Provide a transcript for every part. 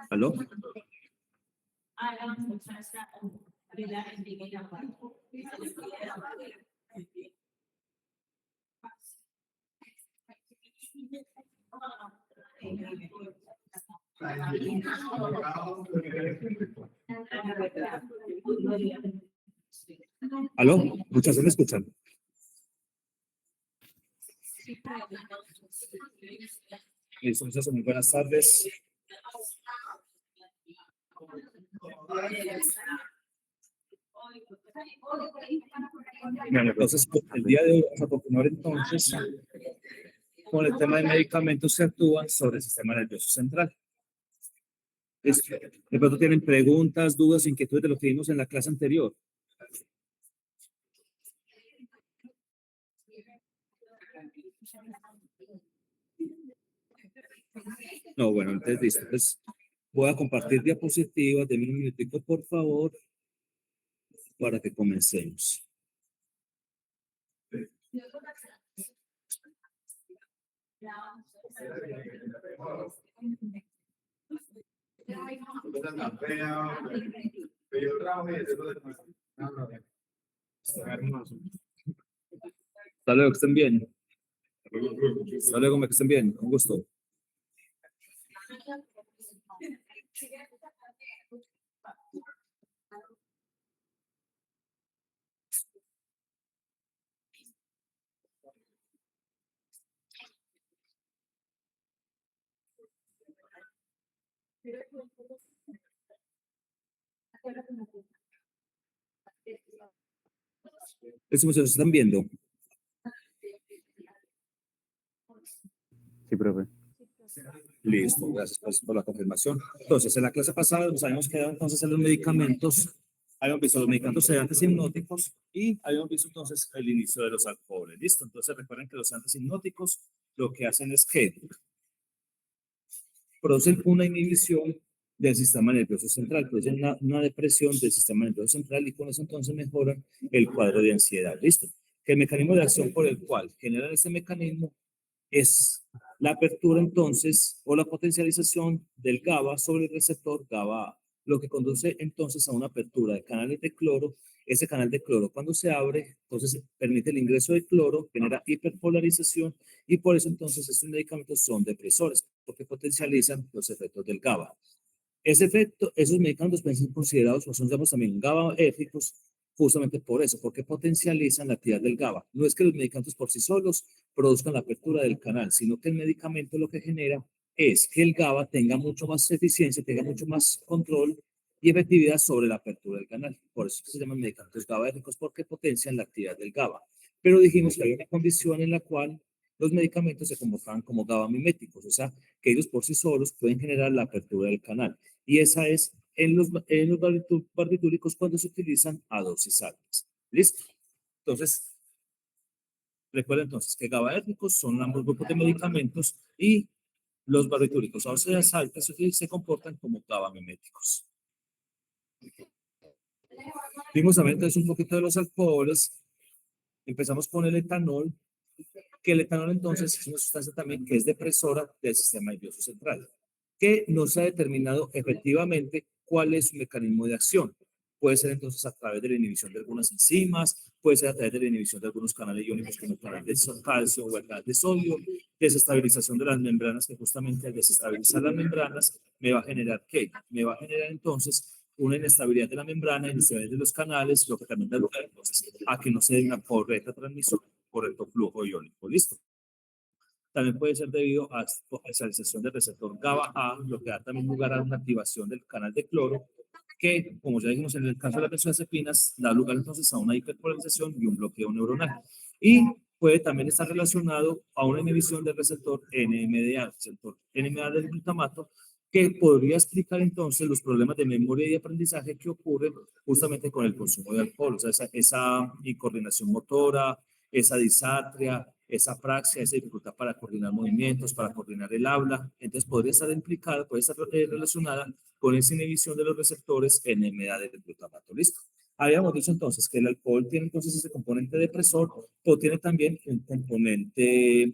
¿Aló? ¿Aló? Muchas veces me escuchan. Listo, muchas muy buenas tardes. Bueno, entonces, el día de hoy vamos a continuar entonces con el tema de medicamentos que actúan sobre el sistema nervioso central. De pronto tienen preguntas, dudas, inquietudes de lo que vimos en la clase anterior. No, bueno, entonces listo. Entonces, voy a compartir diapositivas. Denme un minutico, por favor, para que comencemos. Hasta luego, que estén bien. Hasta luego, que estén bien. Un gusto. ¿Estos muchachos están viendo? Sí, profe. Listo, gracias por la confirmación. Entonces, en la clase pasada nos habíamos quedado entonces en los medicamentos. Habíamos visto los medicamentos sedantes hipnóticos y habíamos visto entonces el inicio de los alcoholes. Listo, entonces recuerden que los sedantes hipnóticos lo que hacen es que producen una inhibición del sistema nervioso central, producen una depresión del sistema nervioso central y con eso entonces mejoran el cuadro de ansiedad. Listo, que el mecanismo de acción por el cual generan ese mecanismo es la apertura entonces o la potencialización del GABA sobre el receptor GABA, lo que conduce entonces a una apertura de canales de cloro. Ese canal de cloro cuando se abre, entonces permite el ingreso de cloro, genera hiperpolarización y por eso entonces estos medicamentos son depresores, porque potencializan los efectos del GABA. Ese efecto, esos medicamentos pueden ser considerados o son llamados también GABAérgicos justamente por eso, porque potencializan la actividad del GABA. No es que los medicamentos por sí solos produzcan la apertura del canal, sino que el medicamento lo que genera es que el GABA tenga mucho más eficiencia, tenga mucho más control y efectividad sobre la apertura del canal. Por eso se llaman medicamentos GABAérgicos, porque potencian la actividad del GABA. Pero dijimos que hay una condición en la cual los medicamentos se convocan como GABA-miméticos, o sea, que ellos por sí solos pueden generar la apertura del canal. Y esa es en los barbitúricos cuando se utilizan a dosis altas. ¿Listo? Entonces, recuerda entonces que GABAérgicos son ambos grupos de medicamentos y los barbitúricos a dosis altas se comportan como GABA-miméticos. Vimos también entonces un poquito de los alcoholes. Empezamos con el etanol, que el etanol entonces es una sustancia también que es depresora del sistema nervioso central, que no se ha determinado efectivamente cuál es su mecanismo de acción. Puede ser entonces a través de la inhibición de algunas enzimas, puede ser a través de la inhibición de algunos canales iónicos como el canal de calcio o el canal de sodio, desestabilización de las membranas, que justamente al desestabilizar las membranas me va a generar ¿qué? Me va a generar entonces una inestabilidad de la membrana, inestabilidad de los canales, lo que también da lugar entonces a que no se dé una correcta transmisión, correcto flujo iónico. ¿Listo? También puede ser debido a potencialización del receptor GABA-A, lo que da también lugar a una activación del canal de cloro, que, como ya dijimos en el caso de las benzodiazepinas, da lugar entonces a una hiperpolarización y un bloqueo neuronal. Y puede también estar relacionado a una inhibición del receptor NMDA, el receptor NMDA del glutamato, que podría explicar entonces los problemas de memoria y aprendizaje que ocurren justamente con el consumo de alcohol, o sea, esa incoordinación motora, esa disartria, esa apraxia, esa dificultad para coordinar movimientos, para coordinar el habla. Entonces podría estar implicada, puede estar relacionada con esa inhibición de los receptores NMDA del glutamato. ¿Listo? Habíamos dicho entonces que el alcohol tiene entonces ese componente depresor, pero tiene también un componente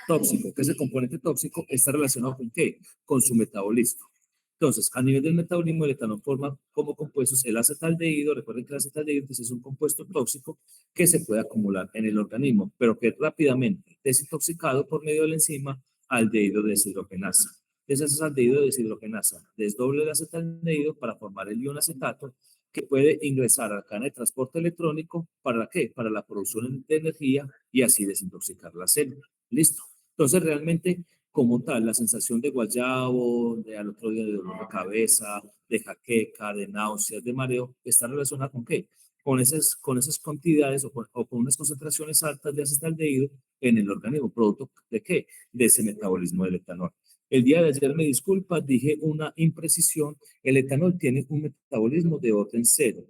tóxico, que ese componente tóxico está relacionado con qué? Con su metabolismo. Entonces, a nivel del metabolismo, el etanol forma como compuestos el acetaldehído. Recuerden que el acetaldehído es un compuesto tóxico que se puede acumular en el organismo, pero que es rápidamente desintoxicado por medio de la enzima aldehído deshidrogenasa. Ese acetaldehído deshidrogenasa desdoble el acetaldehído para formar el ion acetato que puede ingresar a la cadena de transporte electrónico. ¿Para qué? Para la producción de energía y así desintoxicar la célula. ¿Listo? Entonces, realmente como tal, la sensación de guayabo, de al otro día de dolor de cabeza, de jaqueca, de náuseas, de mareo, está relacionada con qué? Con esas cantidades o con unas concentraciones altas de acetaldehído en el organismo, producto de qué? De ese metabolismo del etanol. El día de ayer, me disculpa, dije una imprecisión. El etanol tiene un metabolismo de orden cero.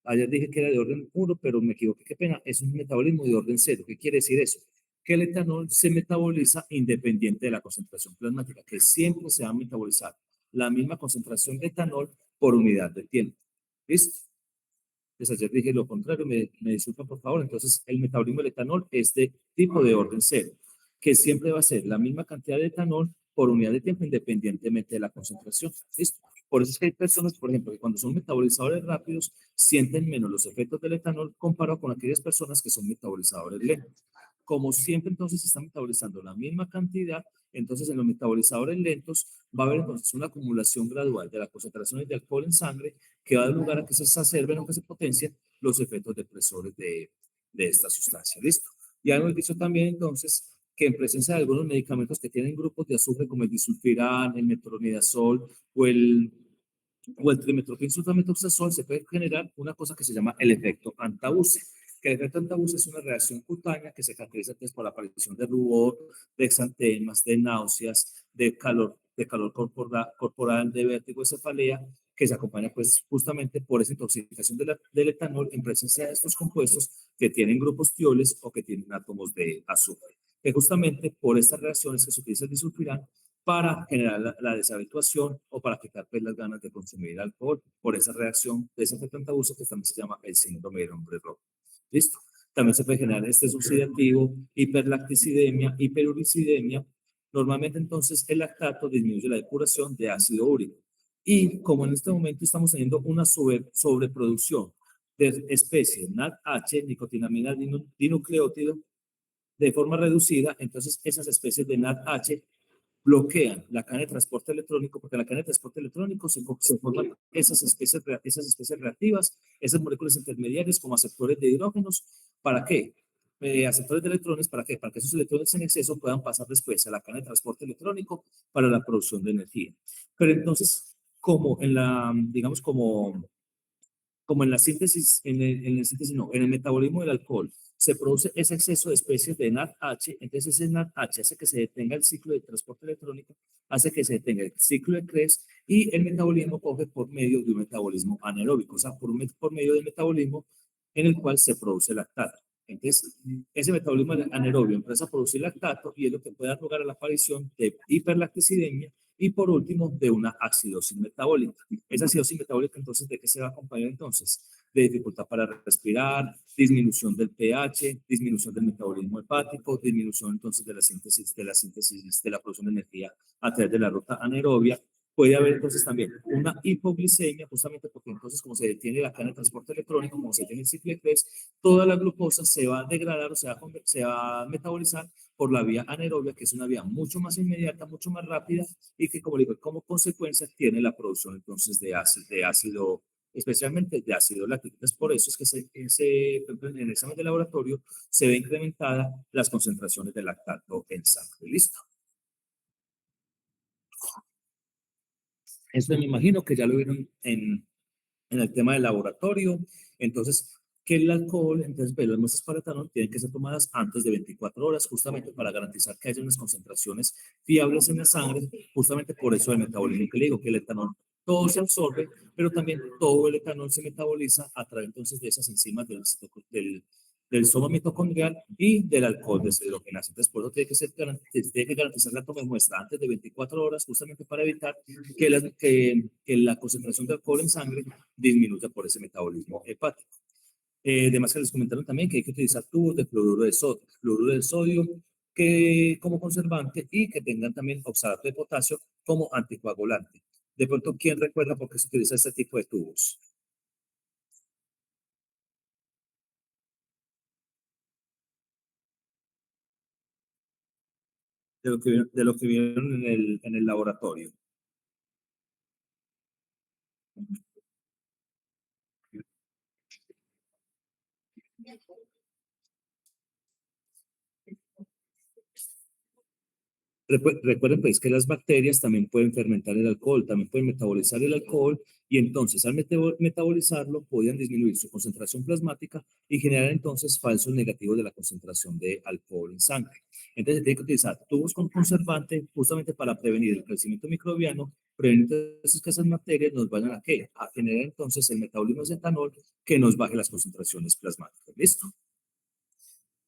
Ayer dije que era de orden 1, pero me equivoqué, qué pena. Es un metabolismo de orden cero. ¿Qué quiere decir eso? Que el etanol se metaboliza independiente de la concentración plasmática, que siempre se va a metabolizar la misma concentración de etanol por unidad de tiempo. ¿Listo? Entonces ayer dije lo contrario, me disculpan por favor. Entonces el metabolismo del etanol es de tipo de orden cero, que siempre va a ser la misma cantidad de etanol por unidad de tiempo independientemente de la concentración. ¿Listo? Por eso es que hay personas, por ejemplo, que cuando son metabolizadores rápidos sienten menos los efectos del etanol comparado con aquellas personas que son metabolizadores lentos. Como siempre entonces se está metabolizando la misma cantidad, entonces en los metabolizadores lentos va a haber entonces una acumulación gradual de las concentraciones de alcohol en sangre que va a dar lugar a que se exacerben o que se potencien los efectos depresores de esta sustancia. ¿Listo? Ya hemos dicho también entonces que en presencia de algunos medicamentos que tienen grupos de azufre como el disulfiram, el metronidazol o el trimetoprim-sulfamethoxazol, se puede generar una cosa que se llama el efecto Antabuse. Que el efecto Antabuse es una reacción cutánea que se caracteriza pues, por la aparición de rubor, de exantemas, de náuseas, de calor corporal, de vértigo, de cefalea, que se acompaña pues justamente por esa intoxicación del etanol en presencia de estos compuestos que tienen grupos tioles o que tienen átomos de azufre. Que justamente por estas reacciones que se utiliza el disulfiram para generar la deshabituación o para quitar pues, las ganas de consumir alcohol por esa reacción de ese efecto abuso que también se llama el síndrome del hombre rojo. ¿Listo? También se puede generar estrés oxidativo, hiperlacticidemia, hiperuricidemia. Normalmente entonces el lactato disminuye la depuración de ácido úrico. Y como en este momento estamos teniendo una sobreproducción de especies NADH, nicotinamida dinucleótido, de forma reducida, entonces esas especies de NADH bloquean la cadena de transporte electrónico, porque la cadena de transporte electrónico se forman esas especies reactivas, esas moléculas intermediarias como aceptores de hidrógenos. ¿Para qué? Aceptores de electrones, ¿para qué? Para que esos electrones en exceso puedan pasar después a la cadena de transporte electrónico para la producción de energía. Pero entonces, como en la, digamos, como en la síntesis, en el metabolismo del alcohol, se produce ese exceso de especies de NADH, entonces ese NADH hace que se detenga el ciclo de transporte electrónico, hace que se detenga el ciclo de Krebs y el metabolismo coge por medio de un metabolismo anaeróbico, o sea, por medio del metabolismo en el cual se produce lactato. Entonces, ese metabolismo anaerobio empieza a producir lactato y es lo que puede dar lugar a la aparición de hiperlacticidemia y por último de una acidosis metabólica. Esa acidosis metabólica entonces, ¿de qué se va a acompañar entonces? De dificultad para respirar, disminución del pH, disminución del metabolismo hepático, disminución entonces de la producción de energía a través de la ruta anaerobia. Puede haber entonces también una hipoglicemia, justamente porque entonces como se detiene la cadena de transporte electrónico, como se detiene el ciclo de Krebs, toda la glucosa se va a degradar o se va a metabolizar por la vía anaerobia, que es una vía mucho más inmediata, mucho más rápida y que, como digo, como consecuencia tiene la producción entonces de ácido, especialmente de ácido láctico. Entonces, por eso es que en el examen de laboratorio se ve incrementada las concentraciones de lactato en sangre. ¿Listo? Eso me imagino que ya lo vieron en el tema del laboratorio. Entonces, que el alcohol, entonces, pues, las muestras para etanol tienen que ser tomadas antes de 24 horas, justamente para garantizar que haya unas concentraciones fiables en la sangre, justamente por eso el metabolismo que le digo, que el etanol todo se absorbe, pero también todo el etanol se metaboliza a través entonces de esas enzimas del soma mitocondrial y del alcohol deshidrogenasa. Entonces, por eso tiene que garantizar la toma de muestra antes de 24 horas, justamente para evitar que la concentración de alcohol en sangre disminuya por ese metabolismo hepático. Además que les comentaron también que hay que utilizar tubos de fluoruro de sodio que, como conservante y que tengan también oxalato de potasio como anticoagulante. De pronto, ¿quién recuerda por qué se utiliza este tipo de tubos? De lo que vieron en el laboratorio. Recuerden pues que las bacterias también pueden fermentar el alcohol, también pueden metabolizar el alcohol y entonces al metabolizarlo podían disminuir su concentración plasmática y generar entonces falsos negativos de la concentración de alcohol en sangre. Entonces se tiene que utilizar tubos con conservante justamente para prevenir el crecimiento microbiano, prevenir entonces que esas bacterias nos vayan a qué? A generar entonces el metabolismo de etanol que nos baje las concentraciones plasmáticas. ¿Listo?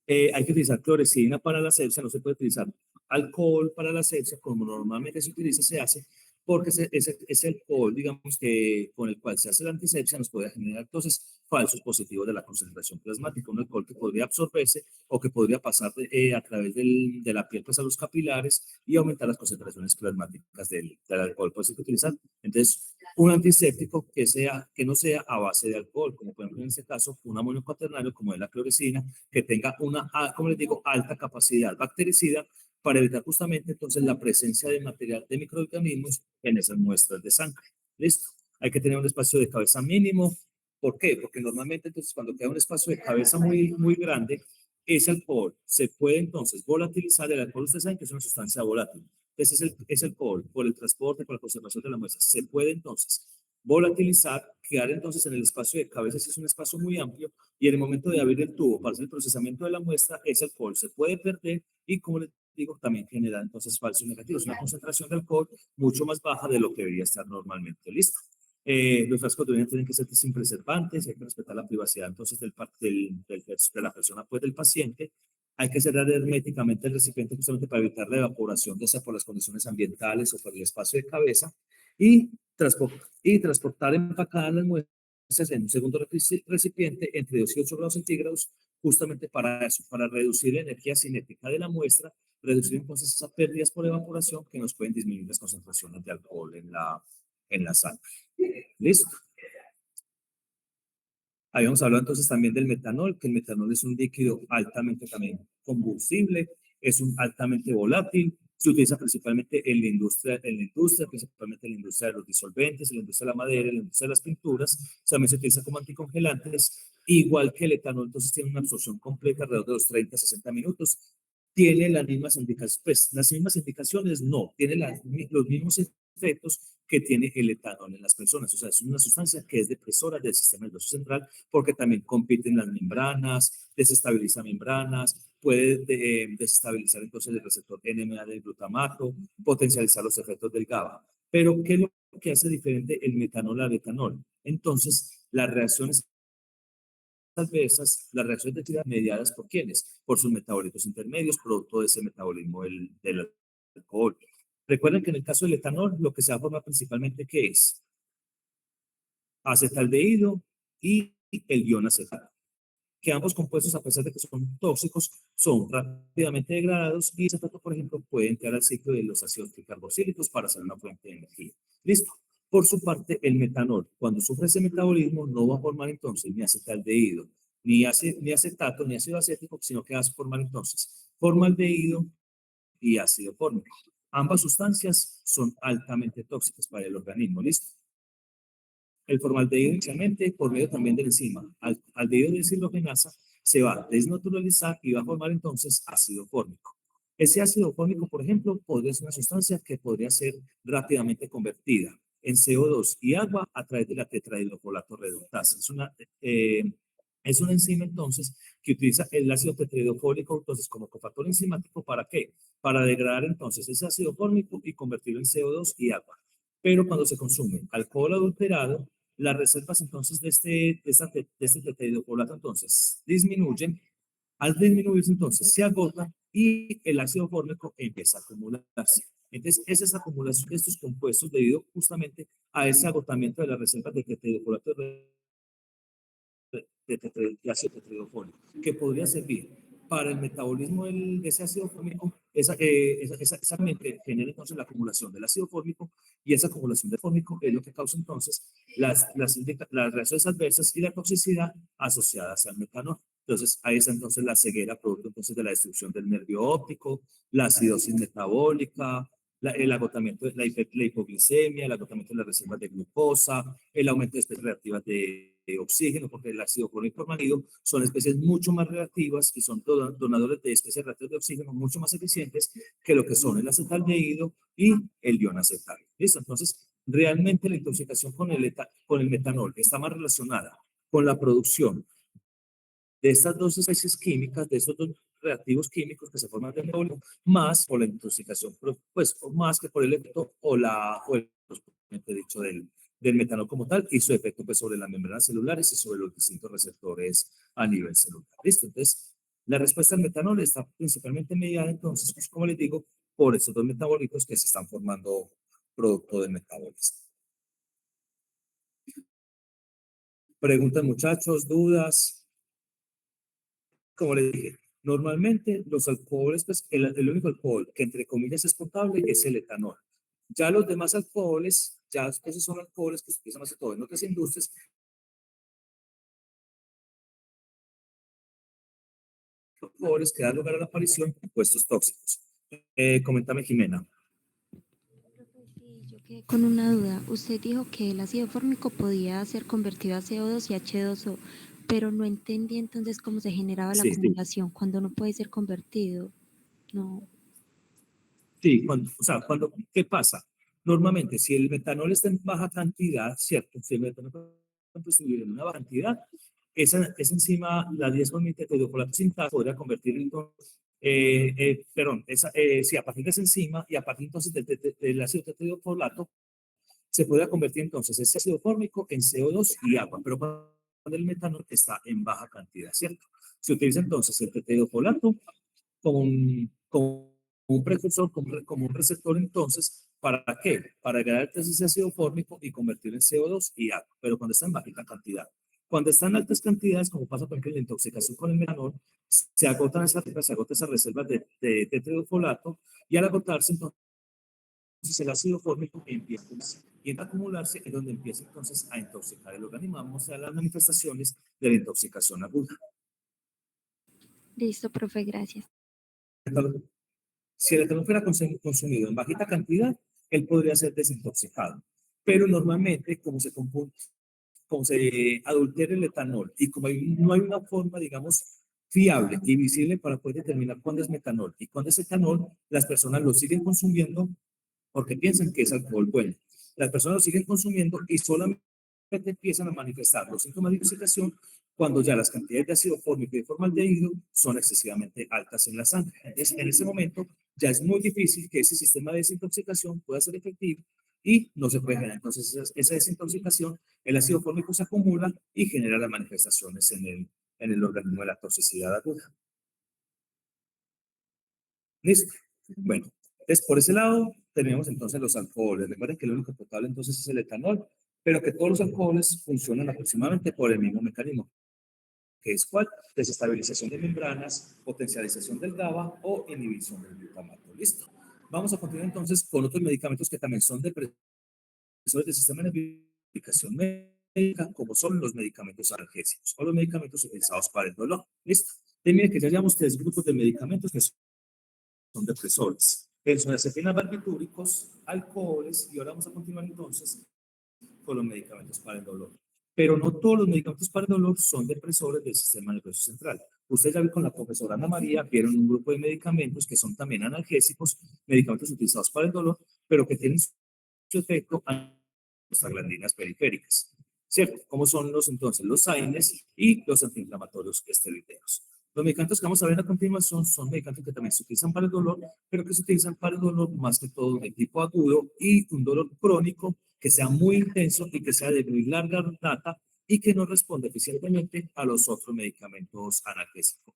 Hay que utilizar clorecina para la asepsia, no se puede utilizar alcohol para la asepsia, como normalmente se utiliza, se hace, porque ese alcohol, digamos, que con el cual se hace la antisepsia, nos puede generar entonces falsos positivos de la concentración plasmática, un alcohol que podría absorberse o que podría pasar a través de la piel pues, a los capilares y aumentar las concentraciones plasmáticas del alcohol. Pues hay que utilizar, entonces, un antiséptico que no sea a base de alcohol, como por ejemplo en este caso, un amonio cuaternario, como es la clorecina, que tenga una, como les digo, alta capacidad bactericida para evitar justamente entonces la presencia de material de microorganismos en esas muestras de sangre. ¿Listo? Hay que tener un espacio de cabeza mínimo. ¿Por qué? Porque normalmente entonces cuando queda un espacio de cabeza muy, muy grande, ese alcohol se puede entonces volatilizar. El alcohol, ustedes saben que es una sustancia volátil. Entonces, ese alcohol, por el transporte, por la conservación de la muestra, se puede entonces volatilizar, quedar entonces en el espacio de cabeza, si es un espacio muy amplio, y en el momento de abrir el tubo para hacer el procesamiento de la muestra, ese alcohol se puede perder y, como les digo, también genera entonces falsos negativos, una concentración de alcohol mucho más baja de lo que debería estar normalmente. ¿Listo? Los frascos de orina tienen que ser sin preservantes, hay que respetar la privacidad entonces de la persona, pues del paciente. Hay que cerrar herméticamente el recipiente justamente para evitar la evaporación, ya sea por las condiciones ambientales o por el espacio de cabeza, y, transportar empacadas las muestras en un segundo recipiente entre 2 y 8 grados centígrados, justamente para eso, para reducir la energía cinética de la muestra, reducir entonces esas pérdidas por evaporación que nos pueden disminuir las concentraciones de alcohol en la sangre. ¿Listo? Habíamos hablado entonces también del metanol, que el metanol es un líquido altamente también combustible, es un altamente volátil, se utiliza principalmente en la industria, principalmente en la industria de los disolventes, en la industria de la madera, en la industria de las pinturas, también se utiliza como anticongelantes, igual que el etanol, entonces tiene una absorción completa alrededor de los 30 a 60 minutos, tiene las mismas indicaciones, pues las mismas indicaciones, no, tiene los mismos efectos que tiene el etanol en las personas, o sea, es una sustancia que es depresora del sistema nervioso central, porque también compiten las membranas, desestabiliza membranas, puede desestabilizar entonces el receptor NMA del glutamato, potencializar los efectos del GABA. Pero, ¿qué es lo que hace diferente el metanol al etanol? Entonces, las reacciones adversas, las reacciones de actividad mediadas por quiénes? Por sus metabolitos intermedios, producto de ese metabolismo del alcohol. Recuerden que en el caso del etanol, lo que se va a formar principalmente, ¿qué es? Acetaldehído y el ion acetal, que ambos compuestos, a pesar de que son tóxicos, son rápidamente degradados y ese efecto, por ejemplo, puede entrar al ciclo de los ácidos tricarboxílicos para ser una fuente de energía. ¿Listo? Por su parte, el metanol, cuando sufre ese metabolismo, no va a formar entonces ni acetaldehído, ni acetato, ni ácido acético, sino que va a formar entonces formaldehído y ácido fórmico. Ambas sustancias son altamente tóxicas para el organismo. ¿Listo? El formaldehído inicialmente, por medio también de la enzima aldehído de deshidrogenasa, se va a desnaturalizar y va a formar entonces ácido fórmico. Ese ácido fórmico, por ejemplo, podría ser una sustancia que podría ser rápidamente convertida en CO2 y agua a través de la tetrahidrofolato reductasa. Es una enzima entonces que utiliza el ácido tetrahidrofólico entonces como cofactor enzimático. ¿Para qué? Para degradar entonces ese ácido fórmico y convertirlo en CO2 y agua. Pero cuando se consume alcohol adulterado, las reservas entonces de este tetrahidrofolato entonces disminuyen Al disminuirse, entonces se agota y el ácido fórmico empieza a acumularse. Entonces, esa es la acumulación de estos compuestos debido justamente a ese agotamiento de las reservas de tetraidrofolato de ácido tetraidrofólico, que podría servir para el metabolismo de ese ácido fórmico, esa que genera entonces la acumulación del ácido fórmico, y esa acumulación de fórmico es lo que causa entonces las reacciones adversas y la toxicidad asociadas al metanol. Entonces, ahí está entonces la ceguera, producto entonces de la destrucción del nervio óptico, la acidosis metabólica, el agotamiento, la hipoglicemia, el agotamiento de las reservas de glucosa, el aumento de especies reactivas de oxígeno, porque el ácido clorhídrico formaldehído son especies mucho más reactivas y son donadores de especies reactivas de oxígeno mucho más eficientes que lo que son el acetaldehído y el ionacetal. ¿Listo? Entonces, realmente la intoxicación con el metanol está más relacionada con la producción de estas dos especies químicas, de estos dos reactivos químicos que se forman del metabólico, más por la intoxicación, pues, o más que por el efecto o el dicho del metanol como tal y su efecto pues sobre las membranas celulares y sobre los distintos receptores a nivel celular. ¿Listo? Entonces, la respuesta al metanol está principalmente mediada entonces, pues, como les digo, por estos dos metabolitos que se están formando producto del metabolismo. Preguntas, muchachos, dudas. Como les dije, normalmente los alcoholes, pues el único alcohol que entre comillas es potable es el etanol. Ya los demás alcoholes, ya esos son alcoholes que se utilizan más que todo en otras industrias, alcoholes que dan lugar a la aparición de compuestos tóxicos. Coméntame, Jimena. Sí, yo quedé con una duda. Usted dijo que el ácido fórmico podía ser convertido a CO2 y H2O, pero no entendí entonces cómo se generaba la Sí, acumulación cuando no puede ser convertido. No. sí, ¿qué pasa? Normalmente, si el metanol está en baja cantidad, ¿cierto? Si el metanol puede estuviera en una baja cantidad, esa enzima, la 10-metiltetraidrofolato sintasa, podría convertir entonces, perdón, sí, a partir de esa enzima y a partir entonces del ácido tetraidrofolato, se podría convertir entonces ese ácido fórmico en CO2 y agua, pero cuando el metanol está en baja cantidad, ¿cierto? Se utiliza entonces el tetraidrofolato con un precursor, como un receptor entonces, ¿para qué? Para agregar ese ácido fórmico y convertirlo en CO2 y agua, pero cuando está en bajita cantidad. Cuando está en altas cantidades, como pasa por ejemplo en la intoxicación con el metanol, se agotan esas reservas de tetraidrofolato y al agotarse entonces el ácido fórmico empieza y en acumularse es donde empieza entonces a intoxicar el organismo. Vamos a las manifestaciones de la intoxicación aguda. Listo, profe, gracias. Si el etanol fuera consumido en bajita cantidad, él podría ser desintoxicado. Pero normalmente, como se adultera el etanol y como no hay una forma, digamos, fiable y visible para poder determinar cuándo es metanol y cuándo es etanol, las personas lo siguen consumiendo porque piensan que es alcohol bueno. Las personas lo siguen consumiendo y solamente empiezan a manifestar los síntomas de intoxicación cuando ya las cantidades de ácido fórmico y de formaldehído son excesivamente altas en la sangre. Entonces, en ese momento ya es muy difícil que ese sistema de desintoxicación pueda ser efectivo y no se puede generar. Entonces, esa desintoxicación, el ácido fórmico se acumula y genera las manifestaciones en el organismo de la toxicidad aguda. ¿Listo? Bueno, entonces por ese lado tenemos entonces los alcoholes. Recuerden que el único potable entonces es el etanol, pero que todos los alcoholes funcionan aproximadamente por el mismo mecanismo, que es cuál, desestabilización de membranas, potencialización del GABA o inhibición del glutamato. ¿Listo? Vamos a continuar entonces con otros medicamentos que también son depresores del sistema nervioso, aplicación médica, como son los medicamentos analgésicos o los medicamentos utilizados para el dolor. ¿Listo? Y miren que ya llevamos 3 grupos de medicamentos que son depresores. Benzodiazepinas, barbitúricos, alcoholes, y ahora vamos a continuar entonces con los medicamentos para el dolor. Pero no todos los medicamentos para el dolor son depresores del sistema nervioso central. Ustedes ya vieron con la profesora Ana María, vieron un grupo de medicamentos que son también analgésicos, medicamentos utilizados para el dolor, pero que tienen su efecto en las glandinas periféricas. ¿Cierto? ¿Cómo son entonces los AINES y los antiinflamatorios esteroideos? Los medicamentos que vamos a ver a continuación son medicamentos que también se utilizan para el dolor, pero que se utilizan para el dolor más que todo de tipo agudo y un dolor crónico que sea muy intenso y que sea de muy larga data y que no responde eficientemente a los otros medicamentos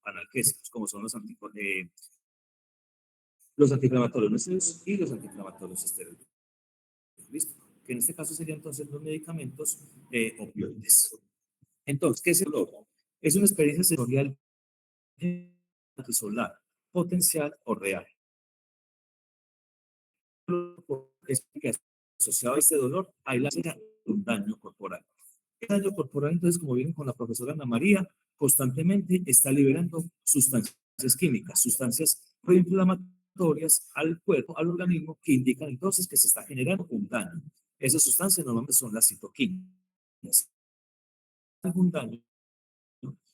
analgésicos como son los antiinflamatorios no esteroideos y los antiinflamatorios esteroideos. ¿Listo? Que en este caso serían entonces los medicamentos opioides. Entonces, ¿qué es el dolor? Es una experiencia sensorial antisolar, potencial o real. Es que asociado a este dolor hay un daño corporal. El daño corporal, entonces, como vieron con la profesora Ana María, constantemente está liberando sustancias químicas, sustancias proinflamatorias al cuerpo, al organismo, que indican entonces que se está generando un daño. Esas sustancias normalmente son las citoquinas. Algún daño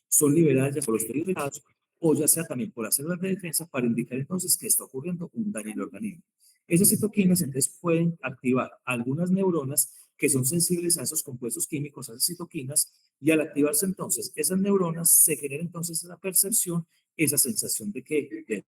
son liberadas ya por los tejidos delgados o ya sea también por las células de defensa para indicar entonces que está ocurriendo un daño en el organismo. Esas citoquinas entonces pueden activar algunas neuronas que son sensibles a esos compuestos químicos, a esas citoquinas, y al activarse entonces esas neuronas se genera entonces la percepción, esa sensación de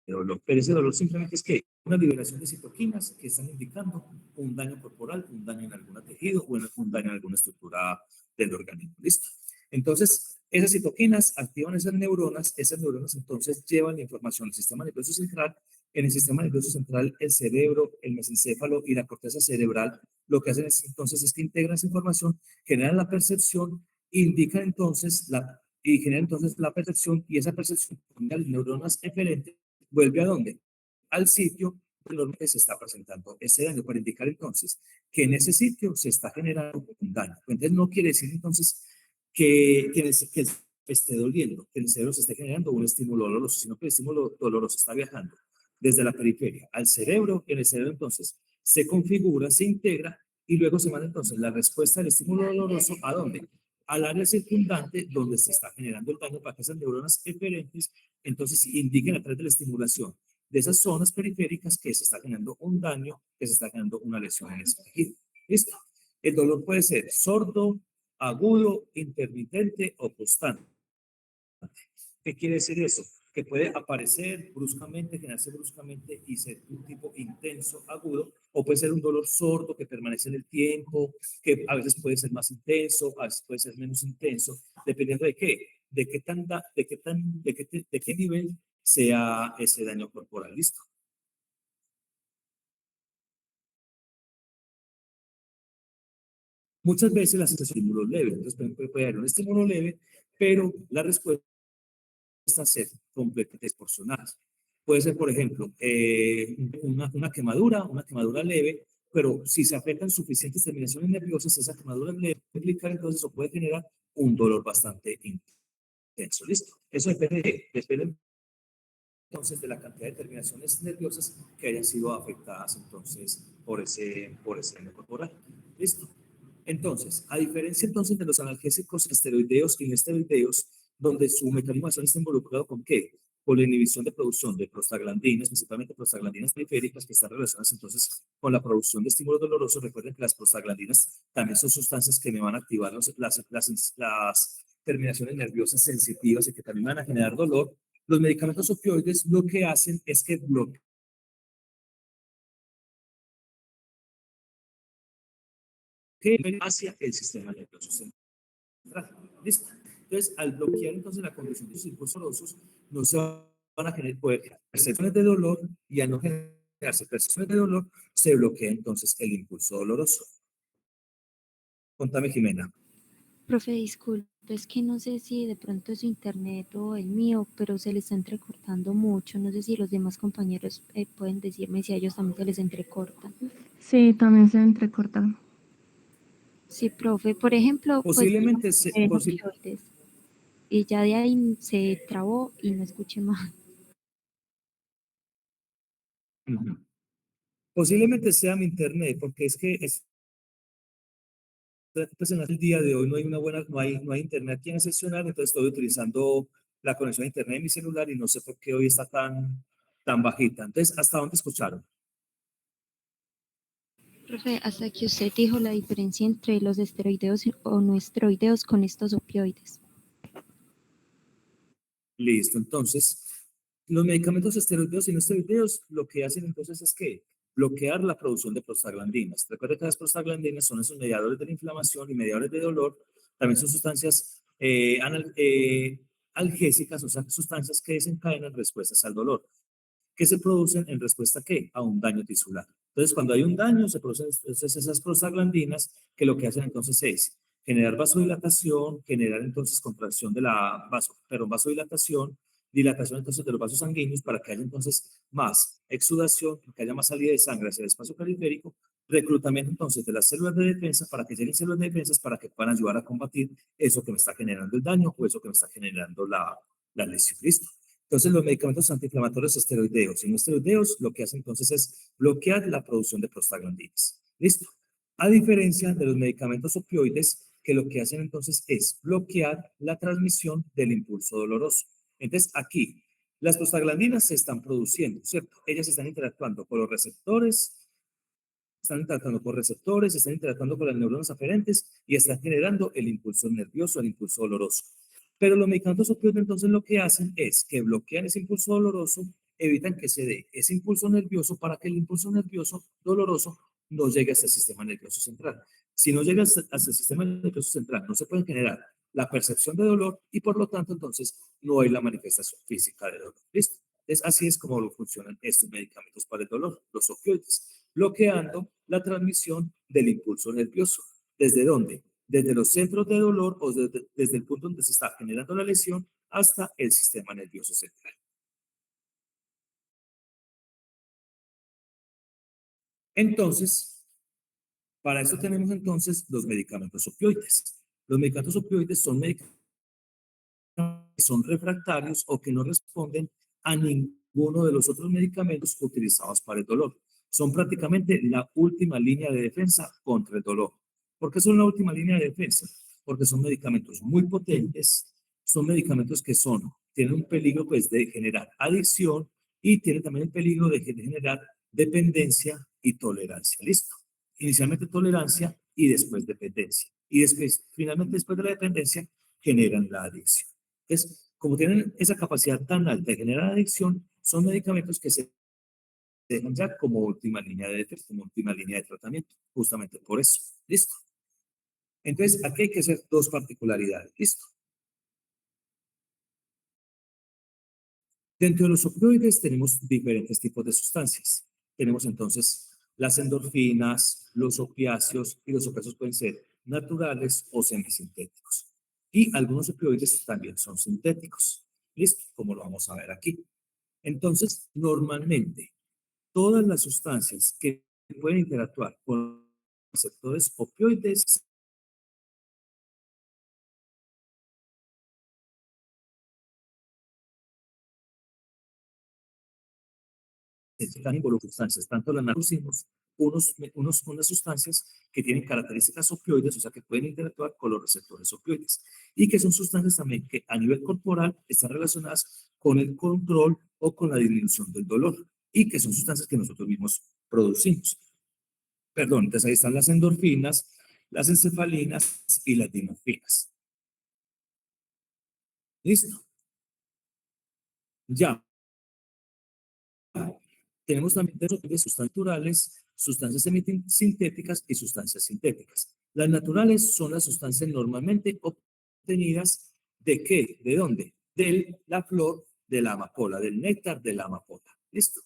dolor. Pero ese dolor simplemente es que una liberación de citoquinas que están indicando un daño corporal, un daño en algún tejido o un daño en alguna estructura del organismo. ¿Listo? Entonces, esas citoquinas activan esas neuronas entonces llevan la información al sistema nervioso central. En el sistema nervioso central, el cerebro, el mesencéfalo y la corteza cerebral lo que hacen es, entonces es que integran esa información, generan la percepción, indican entonces y generan entonces la percepción y esa percepción de las neuronas eferentes vuelve a dónde? Al sitio donde se está presentando ese daño, para indicar entonces que en ese sitio se está generando un daño. Entonces no quiere decir entonces que esté doliendo, que el cerebro se esté generando un estímulo doloroso, sino que el estímulo doloroso está viajando desde la periferia al cerebro, y en el cerebro entonces se configura, se integra y luego se manda entonces la respuesta del estímulo doloroso ¿a dónde? Al área circundante donde se está generando el daño para que esas neuronas eferentes entonces indiquen a través de la estimulación de esas zonas periféricas que se está generando un daño, que se está generando una lesión en ese tejido. ¿Listo? El dolor puede ser sordo, agudo, intermitente o constante. ¿Qué quiere decir eso? Que puede aparecer bruscamente, generarse bruscamente y ser un tipo intenso, agudo, o puede ser un dolor sordo que permanece en el tiempo, que a veces puede ser más intenso, a veces puede ser menos intenso, dependiendo de qué, de qué nivel sea ese daño corporal. ¿Listo? Muchas veces la sensación de estímulo leve, entonces puede haber un estímulo leve, pero la respuesta ser completamente desproporcionadas. Puede ser, por ejemplo, una quemadura leve, pero si se afectan suficientes terminaciones nerviosas, esa quemadura leve puede implicar entonces o puede generar un dolor bastante intenso. ¿Listo? Eso depende entonces de la cantidad de terminaciones nerviosas que hayan sido afectadas entonces por ese daño corporal. ¿Listo? Entonces, a diferencia entonces de los analgésicos esteroideos y inesteroideos, donde su mecanismo de acción está involucrado con qué? Con la inhibición de producción de prostaglandinas, principalmente prostaglandinas periféricas, que están relacionadas entonces con la producción de estímulos dolorosos. Recuerden que las prostaglandinas también son sustancias que me van a activar las terminaciones nerviosas sensitivas y que también van a generar dolor. Los medicamentos opioides lo que hacen es que bloquean hacia el sistema nervioso central. ¿Listo? Entonces, al bloquear entonces la conducción de los impulsos dolorosos, no se van a generar percepciones de dolor, y al no generarse percepciones de dolor, se bloquea entonces el impulso doloroso. Contame, Jimena. Profe, disculpe, es que no sé si de pronto es su internet o el mío, pero se le está entrecortando mucho. No sé si los demás compañeros pueden decirme si a ellos también se les entrecorta. Sí, también se entrecortan. Sí, profe, por ejemplo, pues Posiblemente opioides, y ya de ahí se trabó y no escuché más. posiblemente sea mi internet, porque es que pues en el día de hoy no hay no hay internet aquí en el seccional, entonces estoy utilizando la conexión a internet de mi celular y no sé por qué hoy está tan bajita. Entonces, ¿hasta dónde escucharon? Profe, hasta que usted dijo la diferencia entre los esteroideos o no esteroideos con estos opioides. Listo, entonces, los medicamentos esteroideos y no esteroideos lo que hacen entonces es que bloquear la producción de prostaglandinas. Recuerda que las prostaglandinas son esos mediadores de la inflamación y mediadores de dolor También son sustancias algésicas, o sea, sustancias que desencadenan respuestas al dolor, que se producen en respuesta ¿a qué? A un daño tisular. Entonces, cuando hay un daño, se producen esas prostaglandinas que lo que hacen entonces es generar vasodilatación, generar entonces contracción de la vasodilatación, dilatación entonces de los vasos sanguíneos para que haya entonces más exudación, que haya más salida de sangre hacia el espacio periférico, reclutamiento entonces de las células de defensa para que lleguen células de defensa para que puedan ayudar a combatir eso que me está generando el daño o eso que me está generando la lesión. ¿Listo? Entonces, los medicamentos antiinflamatorios esteroideos y no esteroideos lo que hacen entonces es bloquear la producción de prostaglandinas. ¿Listo? A diferencia de los medicamentos opioides, que lo que hacen entonces es bloquear la transmisión del impulso doloroso. Entonces, aquí, las prostaglandinas se están produciendo, ¿cierto? Ellas están interactuando con los receptores, están interactuando con las neuronas aferentes y están generando el impulso nervioso, el impulso doloroso. Pero los medicamentos opioides entonces lo que hacen es que bloquean ese impulso doloroso, evitan que se dé ese impulso nervioso para que el impulso nervioso doloroso no llegue hasta el sistema nervioso central. Si no llega hasta el sistema nervioso central, no se puede generar la percepción de dolor y por lo tanto entonces no hay la manifestación física de dolor. ¿Listo? Así es como funcionan estos medicamentos para el dolor, los opioides, bloqueando la transmisión del impulso nervioso. ¿Desde dónde? Desde los centros de dolor o desde el punto donde se está generando la lesión hasta el sistema nervioso central. Entonces, para eso tenemos entonces los medicamentos opioides. Los medicamentos opioides son medicamentos que son refractarios o que no responden a ninguno de los otros medicamentos utilizados para el dolor. Son prácticamente la última línea de defensa contra el dolor. ¿Por qué son la última línea de defensa? Porque son medicamentos muy potentes, son medicamentos que tienen un peligro pues, de generar adicción y tienen también el peligro de generar dependencia y tolerancia. ¿Listo? Inicialmente tolerancia y después dependencia. Y después, finalmente después de la dependencia, generan la adicción. Entonces, como tienen esa capacidad tan alta de generar adicción, son medicamentos que se dejan ya como última línea de defensa, como última línea de tratamiento, justamente por eso. ¿Listo? Entonces, aquí hay que hacer dos particularidades. ¿Listo? Dentro de los opioides tenemos diferentes tipos de sustancias. Tenemos entonces las endorfinas, los opiáceos, y los opiáceos pueden ser naturales o semisintéticos. Y algunos opioides también son sintéticos. ¿Listo? Como lo vamos a ver aquí. Entonces, normalmente, todas las sustancias que pueden interactuar con receptores opioides están involucradas sustancias, tanto las narcoticos, unas sustancias que tienen características opioides, o sea, que pueden interactuar con los receptores opioides, y que son sustancias también que a nivel corporal están relacionadas con el control o con la disminución del dolor, y que son sustancias que nosotros mismos producimos. Perdón, entonces ahí están las endorfinas, las encefalinas y las dinorfinas. ¿Listo? Ya. Tenemos también de sustancias naturales, sustancias sintéticas y sustancias sintéticas. Las naturales son las sustancias normalmente obtenidas ¿de qué? ¿De dónde? De la flor de la amapola, del néctar de la amapola. ¿Listo?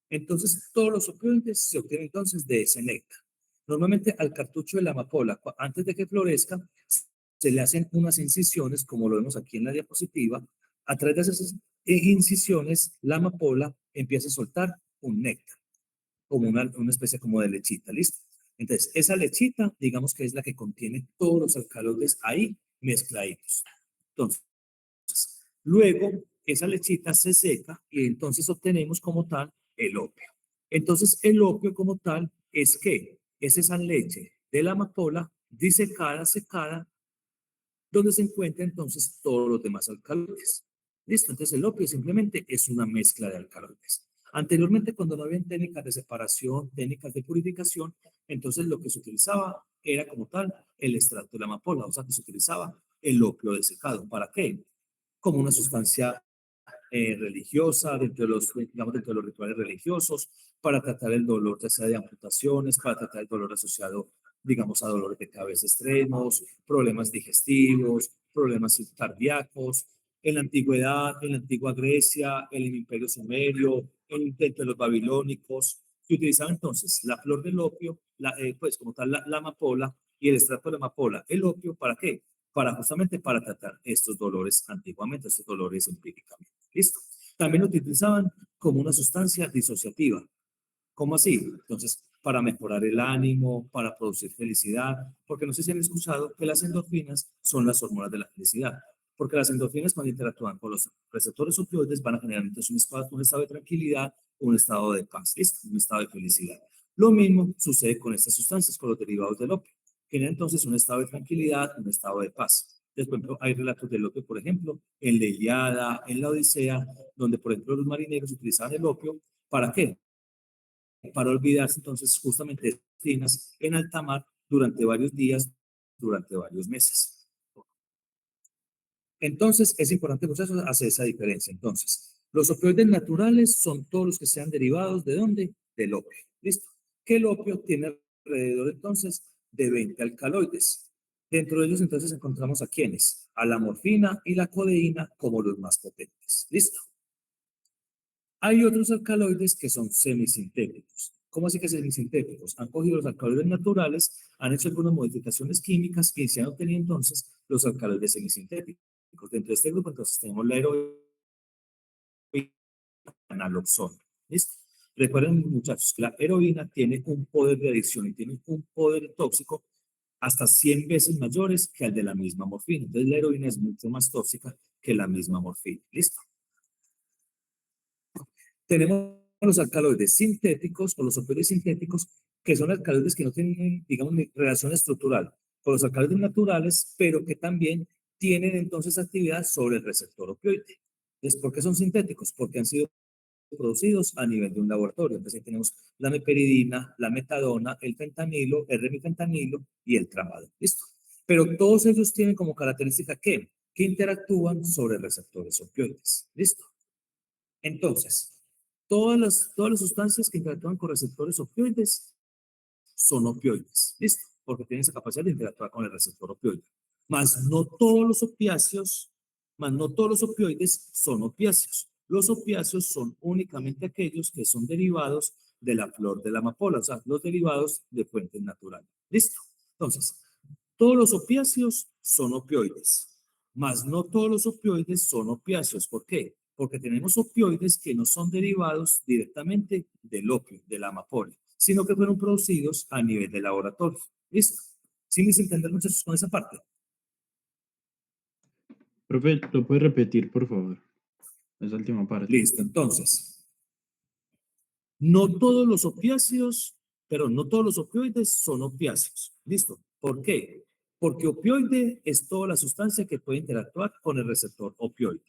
Entonces, todos los opioides se obtienen entonces de ese néctar. Normalmente al cartucho de la amapola, antes de que florezca, se le hacen unas incisiones, como lo vemos aquí en la diapositiva. A través de esas incisiones, la amapola empieza a soltar un néctar, como una especie como de lechita, ¿listo? Entonces, esa lechita, digamos que es la que contiene todos los alcaloides ahí mezcladitos. Entonces, luego, esa lechita se seca y entonces obtenemos como tal el opio. Entonces, el opio como tal es que es esa leche de la amapola disecada, secada, donde se encuentran entonces todos los demás alcaloides. ¿Listo? Entonces el opio simplemente es una mezcla de alcaloides. Anteriormente, cuando no había técnicas de separación, técnicas de purificación, entonces lo que se utilizaba era como tal el extracto de la amapola, o sea que se utilizaba el opio desecado. ¿Para qué? Como una sustancia religiosa, dentro de digamos, dentro de los rituales religiosos, para tratar el dolor, ya sea de amputaciones, para tratar el dolor asociado digamos, a dolores de cabeza extremos, problemas digestivos, problemas cardíacos. En la antigüedad, en la antigua Grecia, en el Imperio Sumerio, entre los babilónicos, se utilizaba entonces la flor del opio, pues como tal la amapola y el extracto de la amapola, el opio, ¿para qué? Para justamente para tratar estos dolores antiguamente, estos dolores empíricamente. ¿Listo? También lo utilizaban como una sustancia disociativa. ¿Cómo así? Entonces, para mejorar el ánimo, para producir felicidad, porque no sé si han escuchado que las endorfinas son las hormonas de la felicidad, porque las endorfinas cuando interactúan con los receptores opioides van a generar entonces un estado de tranquilidad, un estado de paz, ¿listo? Un estado de felicidad. Lo mismo sucede con estas sustancias, con los derivados del opio. Generan entonces un estado de tranquilidad, un estado de paz. Después hay relatos del opio, por ejemplo, en la Ilíada, en la Odisea, donde, por ejemplo, los marineros utilizaban el opio. ¿Para qué? Para olvidarse entonces justamente de finas en alta mar durante varios días, durante varios meses. Entonces, es importante muchachos hacer esa diferencia. Entonces, los opioides naturales son todos los que sean derivados ¿de dónde? Del opio. ¿Listo? Que el opio tiene alrededor entonces de 20 alcaloides. Dentro de ellos entonces encontramos a quienes, a la morfina y la codeína como los más potentes. ¿Listo? Hay otros alcaloides que son semisintéticos. ¿Cómo así que semisintéticos? Han cogido los alcaloides naturales, han hecho algunas modificaciones químicas y se han obtenido entonces los alcaloides semisintéticos. Dentro de este grupo entonces tenemos la heroína y la naloxona. ¿Listo? Recuerden muchachos que la heroína tiene un poder de adicción y tiene un poder tóxico hasta 100 veces mayores que el de la misma morfina. Entonces la heroína es mucho más tóxica que la misma morfina. ¿Listo? Tenemos los alcaloides sintéticos o los opioides sintéticos, que son alcaloides que no tienen, digamos, ni relación estructural con los alcaloides naturales, pero que también tienen entonces actividad sobre el receptor opioide. Entonces, ¿por qué son sintéticos? Porque han sido producidos a nivel de un laboratorio. Entonces, ahí tenemos la meperidina, la metadona, el fentanilo, el remifentanilo y el tramadol. ¿Listo? Pero todos ellos tienen como característica que interactúan sobre receptores opioides. ¿Listo? Entonces, todas las sustancias que interactúan con receptores opioides son opioides, ¿listo? Porque tienen esa capacidad de interactuar con el receptor opioide. Más no todos los opiáceos, más no todos los opioides son opiáceos. Los opiáceos son únicamente aquellos que son derivados de la flor de la amapola, o sea, los derivados de fuentes naturales. ¿Listo? Entonces, todos los opiáceos son opioides, mas no todos los opioides son opiáceos. ¿Por qué? Porque tenemos opioides que no son derivados directamente del opio, de la amapola, sino que fueron producidos a nivel de laboratorio. ¿Listo? ¿Sí me hice entender muchachos con esa parte? Profe, ¿lo puede repetir, por favor? Esa última parte. Listo, entonces, no todos los opiáceos, pero no todos los opioides son opiáceos. ¿Listo? ¿Por qué? Porque opioide es toda la sustancia que puede interactuar con el receptor opioide.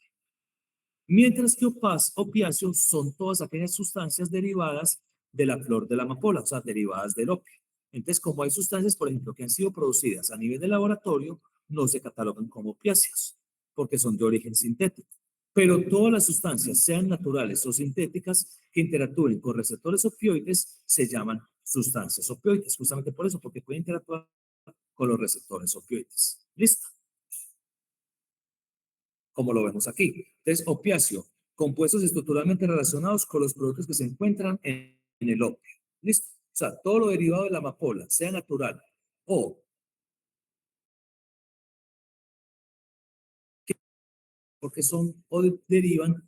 Mientras que opiáceos son todas aquellas sustancias derivadas de la flor de la amapola, o sea, derivadas del opio. Entonces, como hay sustancias, por ejemplo, que han sido producidas a nivel de laboratorio, no se catalogan como opiáceos, porque son de origen sintético. Pero todas las sustancias, sean naturales o sintéticas, que interactúen con receptores opioides, se llaman sustancias opioides, justamente por eso, porque pueden interactuar con los receptores opioides. ¿Listo? Como lo vemos aquí. Entonces, opiáceo, compuestos estructuralmente relacionados con los productos que se encuentran en el opio. ¿Listo? O sea, todo lo derivado de la amapola, sea natural o porque son o derivan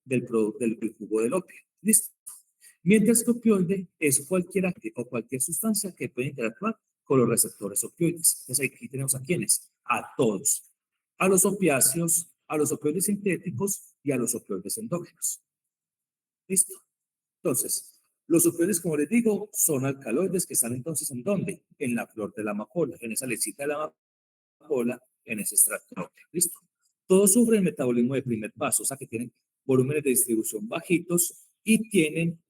del jugo del opio. ¿Listo? Mientras que opioide es cualquier o cualquier sustancia que puede interactuar con los receptores opioides. Entonces aquí tenemos a quiénes, a todos, a los opiáceos, a los opioides sintéticos y a los opioides endógenos. ¿Listo? Entonces, los opioides, como les digo, son alcaloides que están entonces ¿en dónde? En la flor de la amapola, en esa lechita de la amapola, en ese extracto. ¿Listo? Todos sufren metabolismo de primer paso, o sea que tienen volúmenes de distribución bajitos y tienen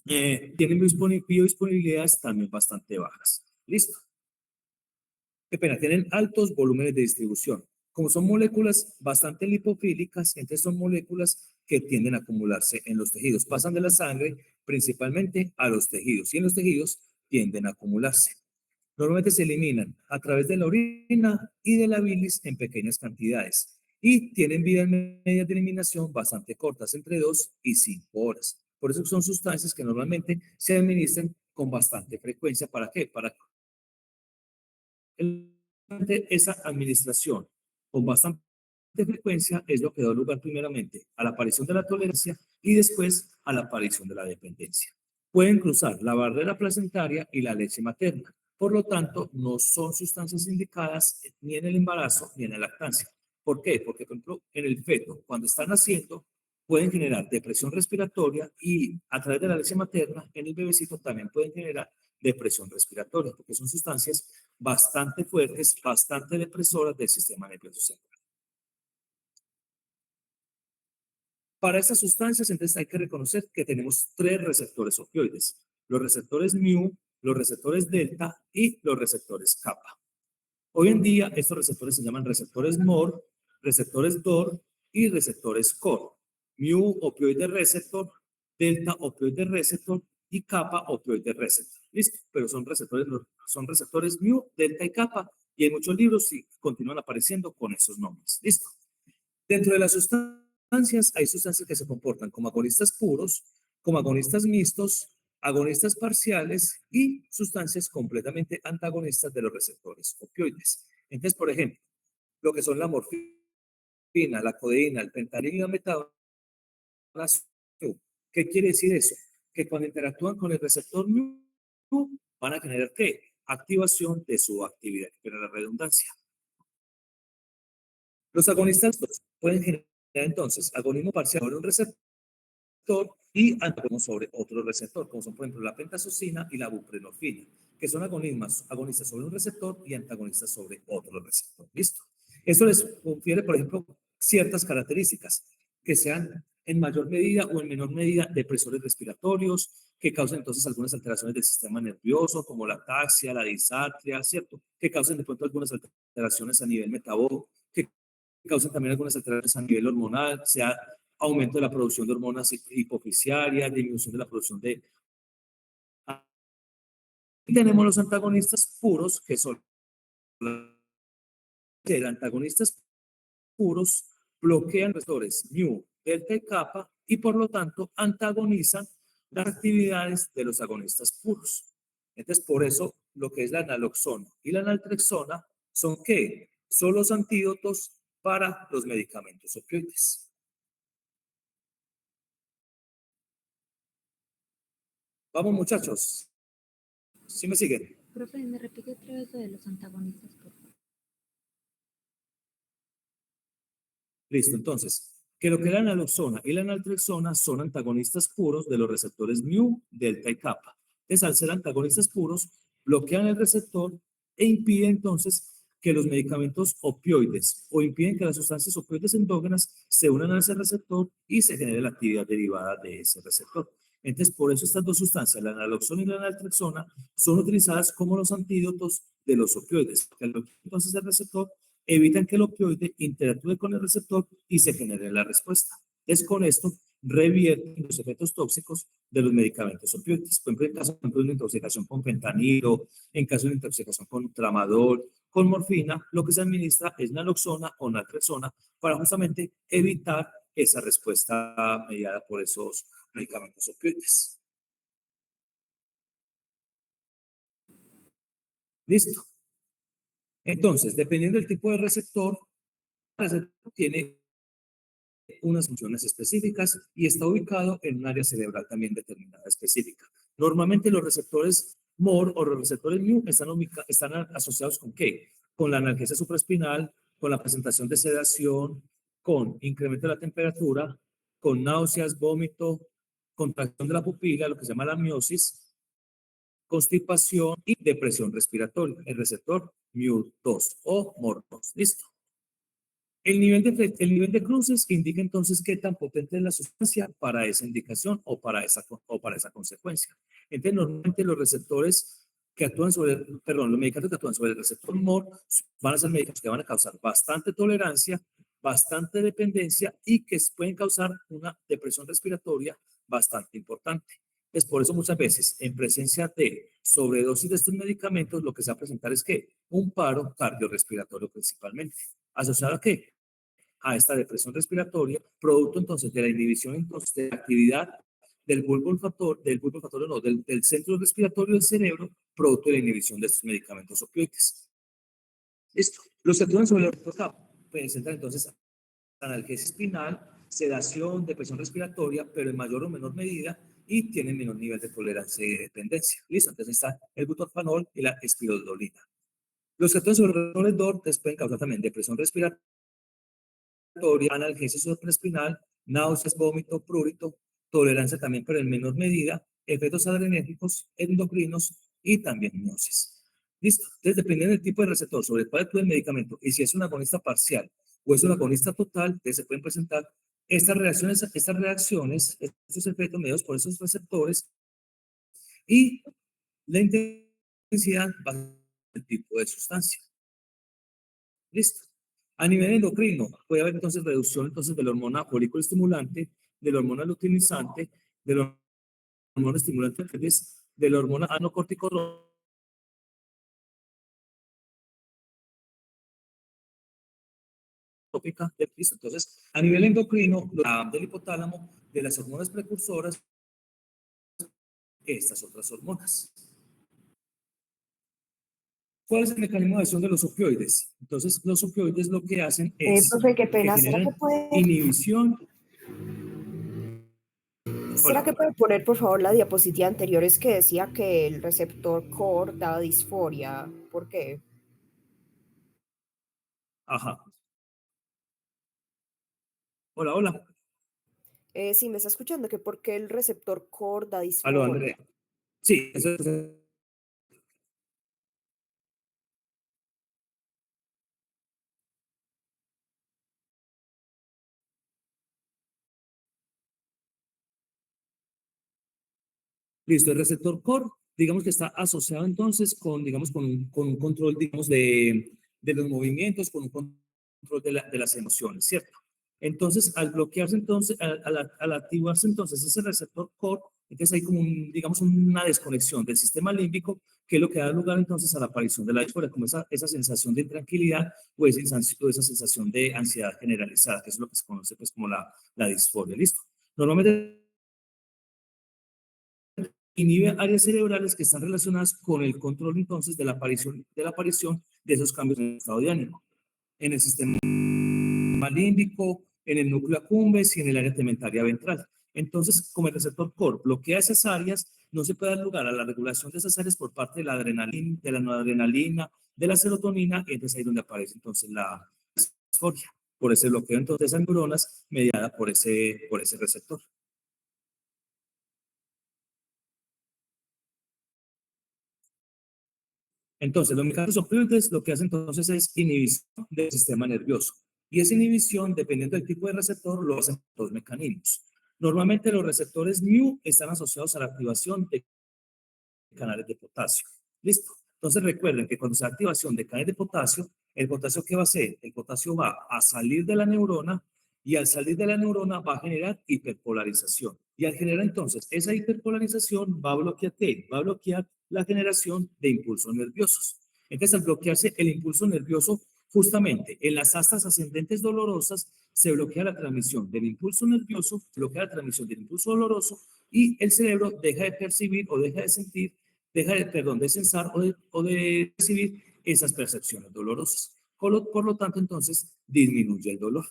biodisponibilidades también bastante bajas. ¿Listo? Qué pena, tienen altos volúmenes de distribución. Como son moléculas bastante lipofílicas, entonces son moléculas que tienden a acumularse en los tejidos. Pasan de la sangre principalmente a los tejidos y en los tejidos tienden a acumularse. Normalmente se eliminan a través de la orina y de la bilis en pequeñas cantidades y tienen vidas medias de eliminación bastante cortas, entre 2 y 5 horas. Por eso son sustancias que normalmente se administran con bastante frecuencia. ¿Para qué? Para esa administración con bastante frecuencia es lo que da lugar primeramente a la aparición de la tolerancia y después a la aparición de la dependencia. Pueden cruzar la barrera placentaria y la leche materna. Por lo tanto, no son sustancias indicadas ni en el embarazo ni en la lactancia. ¿Por qué? Porque, por ejemplo, en el feto, cuando están naciendo, pueden generar depresión respiratoria y a través de la leche materna, en el bebecito también pueden generar depresión respiratoria, porque son sustancias bastante fuertes, bastante depresoras del sistema nervioso central. Para estas sustancias, entonces, hay que reconocer que tenemos 3 receptores opioides: los receptores mu, los receptores delta y los receptores kappa. Hoy en día, estos receptores se llaman receptores MOR, receptores DOR y receptores COR. Mu, opioide receptor; delta, opioide receptor; y kappa, opioide receptor. ¿Listo? Pero son receptores mu, delta y kappa. Y hay muchos libros y continúan apareciendo con esos nombres. ¿Listo? Dentro de las sustancias, hay sustancias que se comportan como agonistas puros, como agonistas mixtos, agonistas parciales y sustancias completamente antagonistas de los receptores opioides. Entonces, por ejemplo, lo que son la morfina, la codeína, el fentanilo y la metadona. ¿Qué quiere decir eso? Que cuando interactúan con el receptor mu, van a generar ¿qué? Activación de su actividad, pero la redundancia. Los agonistas pueden generar entonces agonismo parcial sobre un receptor y antagonismo sobre otro receptor, como son por ejemplo la pentazocina y la buprenorfina, que son agonistas sobre un receptor y antagonistas sobre otro receptor. ¿Listo? Eso les confiere, por ejemplo, ciertas características, que sean en mayor medida o en menor medida depresores respiratorios, que causen entonces algunas alteraciones del sistema nervioso, como la ataxia, la disartria, ¿cierto? Que causen de pronto algunas alteraciones a nivel metabólico, que causan también algunas alteraciones a nivel hormonal, sea aumento de la producción de hormonas hipofisiarias, disminución de la producción de... Y tenemos los antagonistas puros, que son los antagonistas puros, bloquean receptores mu, delta y kappa y por lo tanto antagonizan las actividades de los agonistas puros. Entonces, por eso lo que es la naloxona y la naltrexona son ¿qué? Son los antídotos para los medicamentos opioides. Vamos, muchachos. ¿Sí me siguen? Profe, ¿me repite otra vez lo de los antagonistas, por favor? Listo, entonces, que lo que la naloxona y la naltrexona son antagonistas puros de los receptores mu, delta y kappa. Entonces, al ser antagonistas puros, bloquean el receptor e impiden entonces que los medicamentos opioides o impiden que las sustancias opioides endógenas se unan a ese receptor y se genere la actividad derivada de ese receptor. Entonces, por eso estas dos sustancias, la naloxona y la naltrexona, son utilizadas como los antídotos de los opioides. Entonces, el receptor evitan que el opioide interactúe con el receptor y se genere la respuesta. Es con esto revierten los efectos tóxicos de los medicamentos opioides. Por ejemplo, en caso de una intoxicación con fentanilo, en caso de una intoxicación con tramadol, con morfina, lo que se administra es naloxona o naltrexona para justamente evitar esa respuesta mediada por esos medicamentos opioides. Listo. Entonces, dependiendo del tipo de receptor, el receptor tiene unas funciones específicas y está ubicado en un área cerebral también determinada específica. Normalmente los receptores MOR o los receptores mu están asociados con ¿qué? Con la analgesia supraespinal, con la presentación de sedación, con incremento de la temperatura, con náuseas, vómito, contracción de la pupila, lo que se llama la miosis, constipación y depresión respiratoria, el receptor mu2 o MOR2. ¿Listo? El nivel de cruces indica entonces qué tan potente es la sustancia para esa indicación o para esa consecuencia. Entonces, normalmente los receptores que actúan sobre, perdón, los medicamentos que actúan sobre el receptor MOR van a ser medicamentos que van a causar bastante tolerancia, bastante dependencia y que pueden causar una depresión respiratoria bastante importante. Es por eso muchas veces, en presencia de sobredosis de estos medicamentos, lo que se va a presentar es que un paro cardiorrespiratorio principalmente. ¿Asociado a qué? A esta depresión respiratoria, producto entonces de la inhibición entonces de la actividad del bulbo olfatorio no, del centro respiratorio del cerebro, producto de la inhibición de estos medicamentos opioides. Listo. Los que actúan sobre el ortocapo presentan entonces analgesia espinal, sedación, depresión respiratoria, pero en mayor o menor medida y tienen menor nivel de tolerancia y dependencia. Listo. Entonces está el butorfanol y la espirodolina. Los que actúan sobre el receptor pueden causar también depresión respiratoria, analgesia supraespinal, náuseas, vómito, prurito, tolerancia también, pero en menor medida, efectos adrenérgicos, endocrinos y también miosis. Listo. Entonces, dependiendo del tipo de receptor sobre el cual actúa el medicamento y si es un agonista parcial o es un agonista total, entonces se pueden presentar estas reacciones, estos efectos mediados por esos receptores y la intensidad va del tipo de sustancia. Listo. A nivel endocrino, puede haber entonces reducción entonces de la hormona folículo estimulante, de la hormona luteinizante, de la hormona estimulante de la hormona anocorticotrópica, listo. Entonces, a nivel endocrino, del hipotálamo, de las hormonas precursoras, estas otras hormonas. ¿Cuál es el mecanismo de acción de los opioides? Entonces, los opioides lo que hacen es Profe, qué que pena. generan inhibición. ¿Será que puede poner, por favor, la diapositiva anterior? Es que decía que el receptor core da disforia. ¿Por qué? Ajá. Hola, hola. Sí, me está escuchando, que por qué el receptor core da Aló, disforia. Andrea. Sí, eso es. Listo, el receptor core, digamos que está asociado entonces con, digamos, con un control, digamos, de los movimientos, con un control de las emociones, ¿cierto? Entonces, al bloquearse entonces, al activarse entonces ese receptor core, entonces hay como un, digamos, una desconexión del sistema límbico, que es lo que da lugar entonces a la aparición de la disforia, como esa sensación de intranquilidad o esa sensación de ansiedad generalizada, que es lo que se conoce pues como la disforia, ¿listo? Normalmente inhibe áreas cerebrales que están relacionadas con el control entonces de la aparición de esos cambios en el estado de ánimo, en el sistema límbico, en el núcleo accumbens y en el área tegmentaria ventral. Entonces, como el receptor core bloquea esas áreas, no se puede dar lugar a la regulación de esas áreas por parte de la adrenalina, de la noradrenalina, de la serotonina, y entonces ahí es donde aparece entonces la disforia, por ese bloqueo entonces de esas neuronas mediada por ese receptor. Entonces, los mecanismos opioides lo que hacen entonces es inhibición del sistema nervioso. Y esa inhibición, dependiendo del tipo de receptor, lo hacen dos mecanismos. Normalmente los receptores mu están asociados a la activación de canales de potasio. ¿Listo? Entonces recuerden que cuando se da activación de canales de potasio, ¿el potasio qué va a hacer? El potasio va a salir de la neurona y al salir de la neurona va a generar hiperpolarización. Y al generar entonces esa hiperpolarización va a bloquear ¿qué? Va a bloquear la generación de impulsos nerviosos. Entonces al bloquearse el impulso nervioso, justamente en las astas ascendentes dolorosas se bloquea la transmisión del impulso nervioso, bloquea la transmisión del impulso doloroso y el cerebro deja de percibir o deja de sentir, perdón, de sensar o de recibir esas percepciones dolorosas. Por lo tanto, entonces, disminuye el dolor.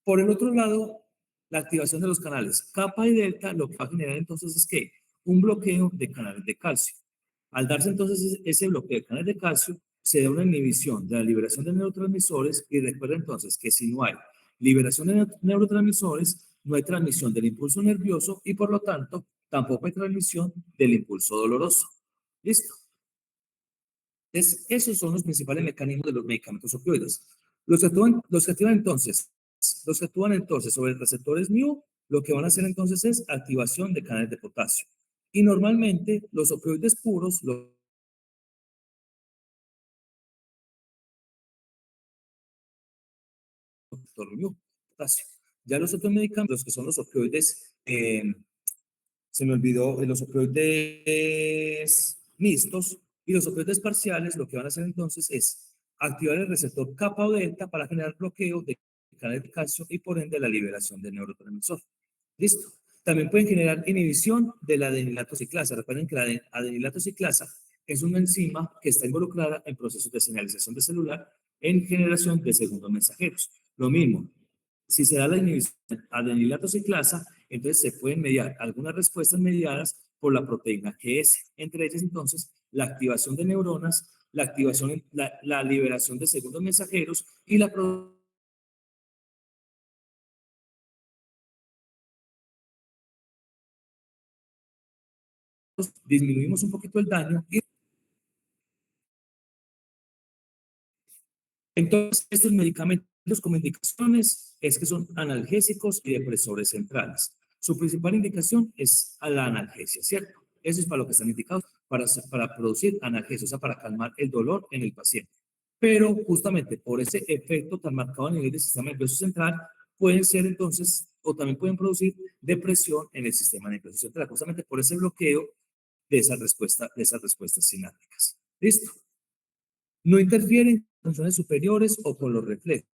Por el otro lado, la activación de los canales kappa y delta lo que va a generar entonces es que un bloqueo de canales de calcio. Al darse entonces ese bloqueo de canales de calcio, se da una inhibición de la liberación de neurotransmisores y recuerda entonces que si no hay liberación de neurotransmisores, no hay transmisión del impulso nervioso y por lo tanto tampoco hay transmisión del impulso doloroso. ¿Listo? Entonces, esos son los principales mecanismos de los medicamentos opioides. Los que actúan entonces sobre receptores mu, lo que van a hacer entonces es activación de canales de potasio. Y normalmente los opioides puros, los receptor mu, potasio. Ya los otros medicamentos, que son los opioides Se me olvidó los opioides mixtos y los opioides parciales. Lo que van a hacer entonces es activar el receptor kappa o delta para generar bloqueo de canal de calcio y por ende la liberación del neurotransmisor. Listo. También pueden generar inhibición de la adenilato ciclasa. Recuerden que la adenilato ciclasa es una enzima que está involucrada en procesos de señalización de celular en generación de segundos mensajeros. Lo mismo, si se da la inhibición de adenilato ciclasa, entonces se pueden mediar algunas respuestas mediadas por la proteína GS. Entre ellas, entonces, la activación de neuronas, la activación, la liberación de segundos mensajeros y la disminuimos un poquito el daño. Y entonces, estos medicamentos como indicaciones es que son analgésicos y depresores centrales. Su principal indicación es a la analgesia, ¿cierto? Eso es para lo que están indicados, para producir analgesia, o sea, para calmar el dolor en el paciente. Pero justamente por ese efecto tan marcado a nivel del sistema nervioso central, pueden ser entonces, o también pueden producir depresión en el sistema nervioso central, justamente por ese bloqueo de esas respuestas sinápticas. ¿Listo? No interfieren con funciones superiores o con los reflejos,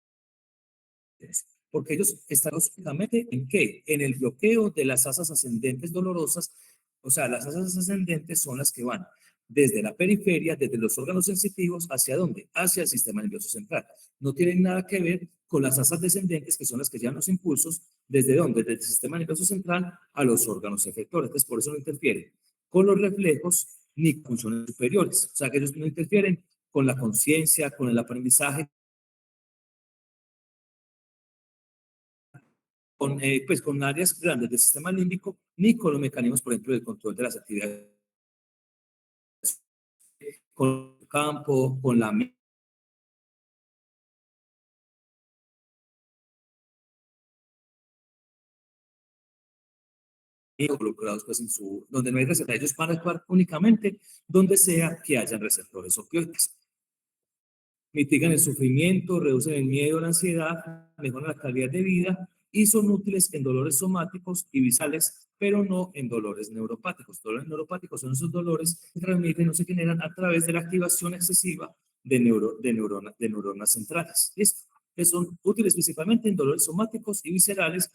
porque ellos están únicamente en qué? En el bloqueo de las asas ascendentes dolorosas. O sea, las asas ascendentes son las que van desde la periferia, desde los órganos sensitivos, ¿hacia dónde? Hacia el sistema nervioso central. No tienen nada que ver con las asas descendentes, que son las que llevan los impulsos, ¿desde dónde? Desde el sistema nervioso central a los órganos efectores. Entonces, por eso no interfieren con los reflejos ni con funciones superiores. O sea, que ellos no interfieren con la conciencia, con el aprendizaje, con, pues, con áreas grandes del sistema límbico, ni con los mecanismos, por ejemplo, del control de las actividades, con el campo, con la involucrados pues en su, donde no hay receptor, ellos van a actuar únicamente donde sea que hayan receptores opioides. Mitigan el sufrimiento, reducen el miedo, la ansiedad, mejoran la calidad de vida y son útiles en dolores somáticos y viscerales, pero no en dolores neuropáticos. Dolores neuropáticos son esos dolores que transmiten o se generan a través de la activación excesiva de neuronas centrales. ¿Listo? Que son útiles principalmente en dolores somáticos y viscerales,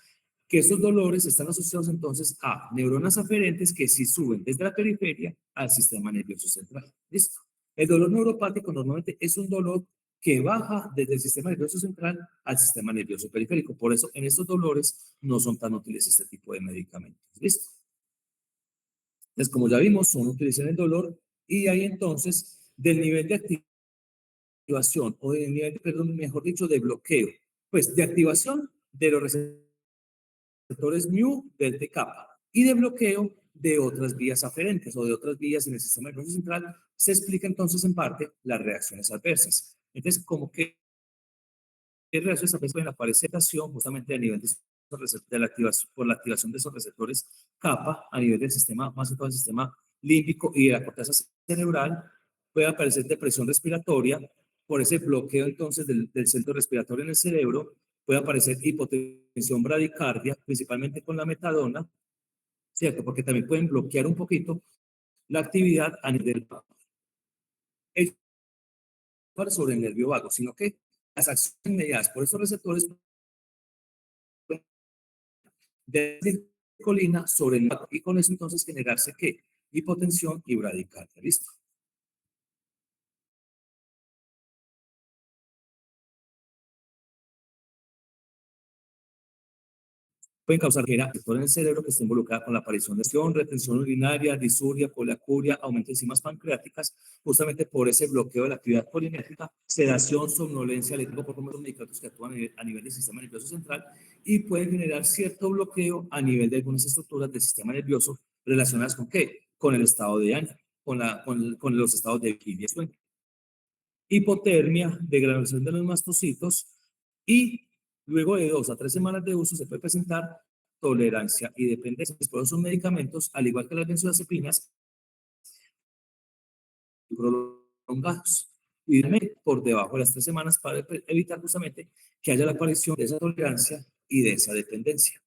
que esos dolores están asociados entonces a neuronas aferentes que sí suben desde la periferia al sistema nervioso central. ¿Listo? El dolor neuropático normalmente es un dolor que baja desde el sistema nervioso central al sistema nervioso periférico. Por eso, en estos dolores no son tan útiles este tipo de medicamentos. ¿Listo? Entonces, como ya vimos, son útiles en el dolor y hay entonces del nivel de activación o del nivel, perdón, mejor dicho, de bloqueo. Pues de activación de los receptores mu, delta y kappa y de bloqueo de otras vías aferentes o de otras vías en el sistema nervioso central, se explica entonces en parte las reacciones adversas. Entonces, como que reacciones adversas pueden aparecer justamente a nivel de la activación, por la activación de esos receptores kappa a nivel del sistema, más que todo el sistema límbico y de la corteza cerebral, puede aparecer depresión respiratoria por ese bloqueo entonces del centro respiratorio en el cerebro, puede aparecer hipotensión bradicardia, principalmente con la metadona, ¿cierto? Porque también pueden bloquear un poquito la actividad a nivel sobre el nervio vago, sino que las acciones mediadas por estos receptores de colina sobre el vago y con eso entonces generarse ¿qué? Hipotensión y bradicardia, ¿listo? Pueden causar que receptor en el cerebro que esté involucrada con la aparición de retención urinaria, disuria, coliacuria, aumento de enzimas pancreáticas, justamente por ese bloqueo de la actividad colinérgica, sedación, somnolencia, eléctrico por los medicamentos que actúan a nivel del sistema nervioso central y pueden generar cierto bloqueo a nivel de algunas estructuras del sistema nervioso relacionadas con ¿qué? Con el estado de ánimo, con los estados de vigilia, hipotermia, degradación de los mastocitos y luego de 2 a 3 semanas de uso se puede presentar tolerancia y dependencia por esos medicamentos, al igual que las benzodiazepinas prolongados. Y por debajo de las 3 semanas para evitar justamente que haya la aparición de esa tolerancia y de esa dependencia.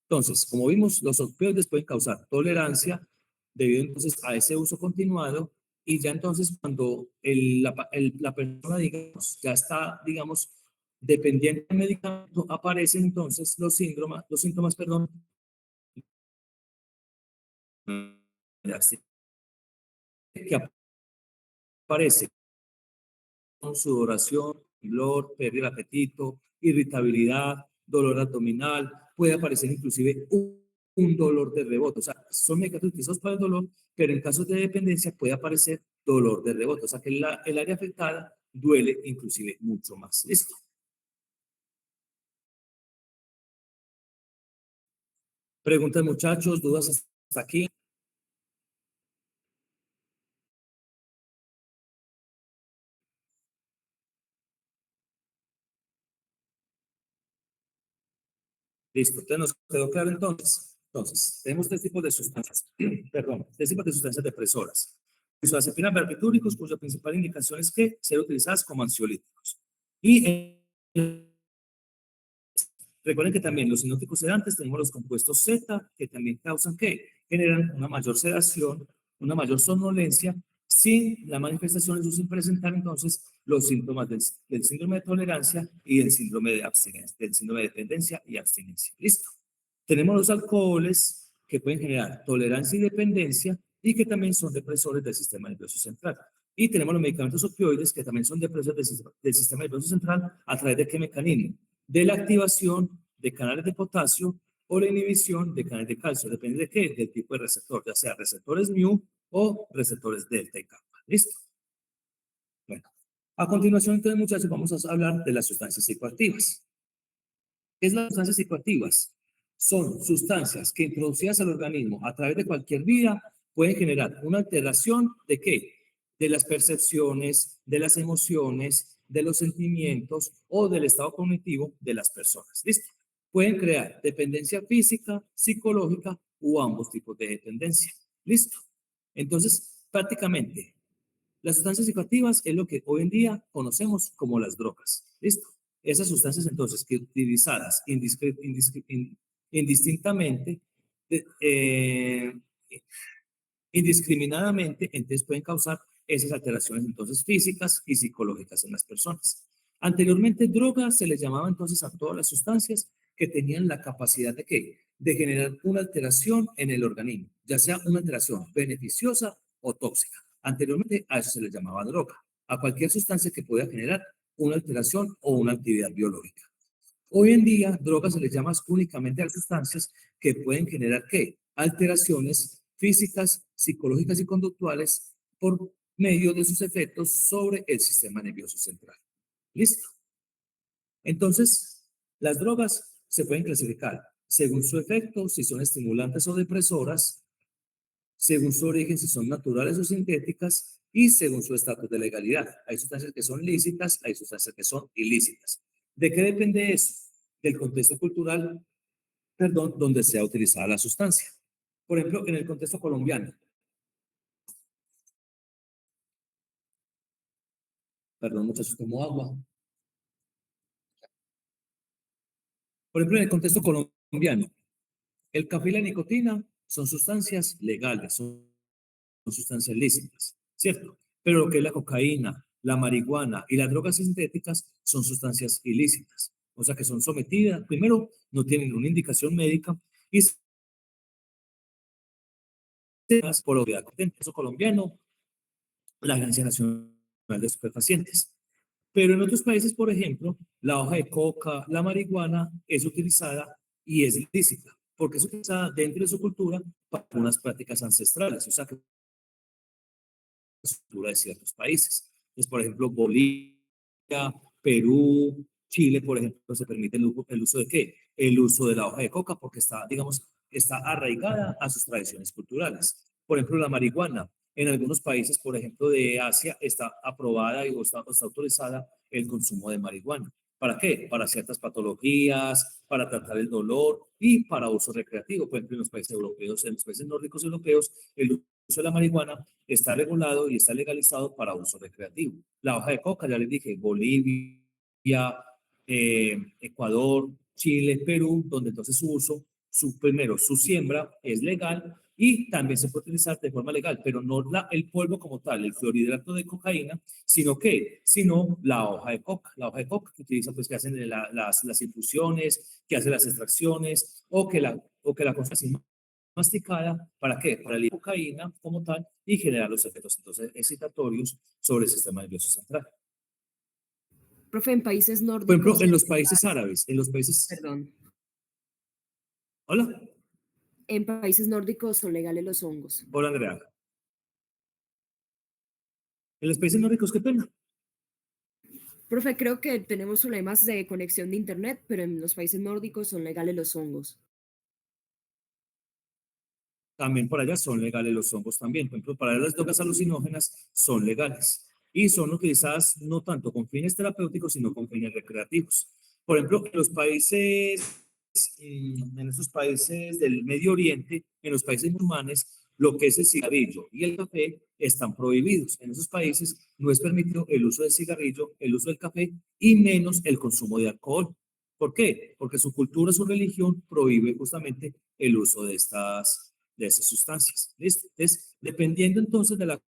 Entonces, como vimos, los opioides pueden causar tolerancia debido entonces a ese uso continuado y ya entonces cuando la persona, digamos, ya está, digamos, dependiente del medicamento, aparecen entonces los síntomas, perdón, que aparecen con sudoración, dolor, pérdida de apetito, irritabilidad, dolor abdominal, puede aparecer inclusive un dolor de rebote. O sea, son medicamentos utilizados para el dolor, pero en casos de dependencia puede aparecer dolor de rebote. O sea, que el área afectada duele inclusive mucho más. ¿Listo? Preguntas, muchachos, dudas hasta aquí. Listo, entonces nos quedó claro entonces. Entonces, tenemos tres tipos de sustancias, perdón, tres tipos de sustancias depresoras. Benzodiazepinas barbitúricos, cuya principal indicación es que ser utilizadas como ansiolíticos. Y recuerden que también los hipnóticos sedantes tenemos los compuestos Z, que también causan que generan una mayor sedación, una mayor somnolencia, sin la manifestación o sin presentar entonces los síntomas del síndrome de tolerancia y del síndrome de abstinencia, del síndrome de dependencia y abstinencia. ¿Listo? Tenemos los alcoholes que pueden generar tolerancia y dependencia y que también son depresores del sistema nervioso central. Y tenemos los medicamentos opioides que también son depresores del sistema nervioso central a través de qué mecanismo? De la activación de canales de potasio o la inhibición de canales de calcio. Depende de qué, del tipo de receptor, ya sea receptores mu o receptores delta y gamma. ¿Listo? Bueno, a continuación entonces muchachos vamos a hablar de las sustancias psicoactivas. ¿Qué es las sustancias psicoactivas? Son sustancias que introducidas al organismo a través de cualquier vía pueden generar una alteración de qué? De las percepciones, de las emociones, de los sentimientos o del estado cognitivo de las personas. ¿Listo? Pueden crear dependencia física, psicológica o ambos tipos de dependencia. ¿Listo? Entonces, prácticamente, las sustancias psicoactivas es lo que hoy en día conocemos como las drogas. ¿Listo? Esas sustancias entonces que utilizadas indistintamente, eh, indiscriminadamente, entonces pueden causar esas alteraciones entonces físicas y psicológicas en las personas. Anteriormente, drogas se les llamaba entonces a todas las sustancias que tenían la capacidad de ¿qué? De generar una alteración en el organismo, ya sea una alteración beneficiosa o tóxica. Anteriormente a eso se les llamaba droga, a cualquier sustancia que pueda generar una alteración o una actividad biológica. Hoy en día, drogas se les llama únicamente a las sustancias que pueden generar ¿qué? Alteraciones físicas, psicológicas y conductuales por medio de sus efectos sobre el sistema nervioso central. ¿Listo? Entonces, las drogas se pueden clasificar según su efecto, si son estimulantes o depresoras, según su origen, si son naturales o sintéticas, y según su estatus de legalidad. Hay sustancias que son lícitas, hay sustancias que son ilícitas. ¿De qué depende eso? Del contexto cultural, perdón, donde sea utilizada la sustancia. Por ejemplo, en el contexto colombiano. Perdón, muchachos, tomo agua. Por ejemplo, en el contexto colombiano, el café y la nicotina son sustancias legales, son sustancias lícitas, ¿cierto? Pero lo que es la cocaína, la marihuana y las drogas sintéticas son sustancias ilícitas. O sea que son sometidas, primero, no tienen una indicación médica y por obviedad, en el caso colombiano, la Agencia Nacional de Estupefacientes. Pero en otros países, por ejemplo, la hoja de coca, la marihuana es utilizada y es ilícita, porque es utilizada dentro de su cultura para unas prácticas ancestrales, o sea, que es la cultura de ciertos países. Entonces, por ejemplo, Bolivia, Perú, Chile, por ejemplo, se permite el uso de ¿qué? El uso de la hoja de coca porque está, digamos, está arraigada a sus tradiciones culturales. Por ejemplo, la marihuana. En algunos países, por ejemplo, de Asia, está aprobada y está autorizada el consumo de marihuana. ¿Para qué? Para ciertas patologías, para tratar el dolor y para uso recreativo. Por ejemplo, en los países europeos, en los países nórdicos europeos, el uso de la marihuana está regulado y está legalizado para uso recreativo. La hoja de coca, ya les dije, Bolivia, Ecuador, Chile, Perú, donde entonces su uso primero, su siembra es legal y también se puede utilizar de forma legal, pero no el polvo como tal, el clorhidrato de cocaína, sino la hoja de coca. La hoja de coca que utilizan, pues, que hacen las infusiones, que hacen las extracciones, o que la cosa así masticada, ¿para qué? Para la cocaína como tal y generar los efectos entonces excitatorios sobre el sistema nervioso central. Profe, en países Por ejemplo, nórdicos, en los países árabes, en los países... perdón, Hola, en países nórdicos son legales los hongos. hola Andrea. En los países nórdicos, qué pena. Profe, creo que tenemos problemas de conexión de internet, pero en los países nórdicos son legales los hongos. También por allá son legales los hongos también. Por ejemplo, para las drogas alucinógenas son legales y son utilizadas no tanto con fines terapéuticos, sino con fines recreativos. Por ejemplo, en esos países del Medio Oriente, en los países musulmanes, lo que es el cigarrillo y el café están prohibidos. En esos países no es permitido el uso del cigarrillo, el uso del café y menos el consumo de alcohol. ¿Por qué? Porque su cultura, su religión prohíbe justamente el uso de esas sustancias. ¿Listo? Entonces, dependiendo entonces de la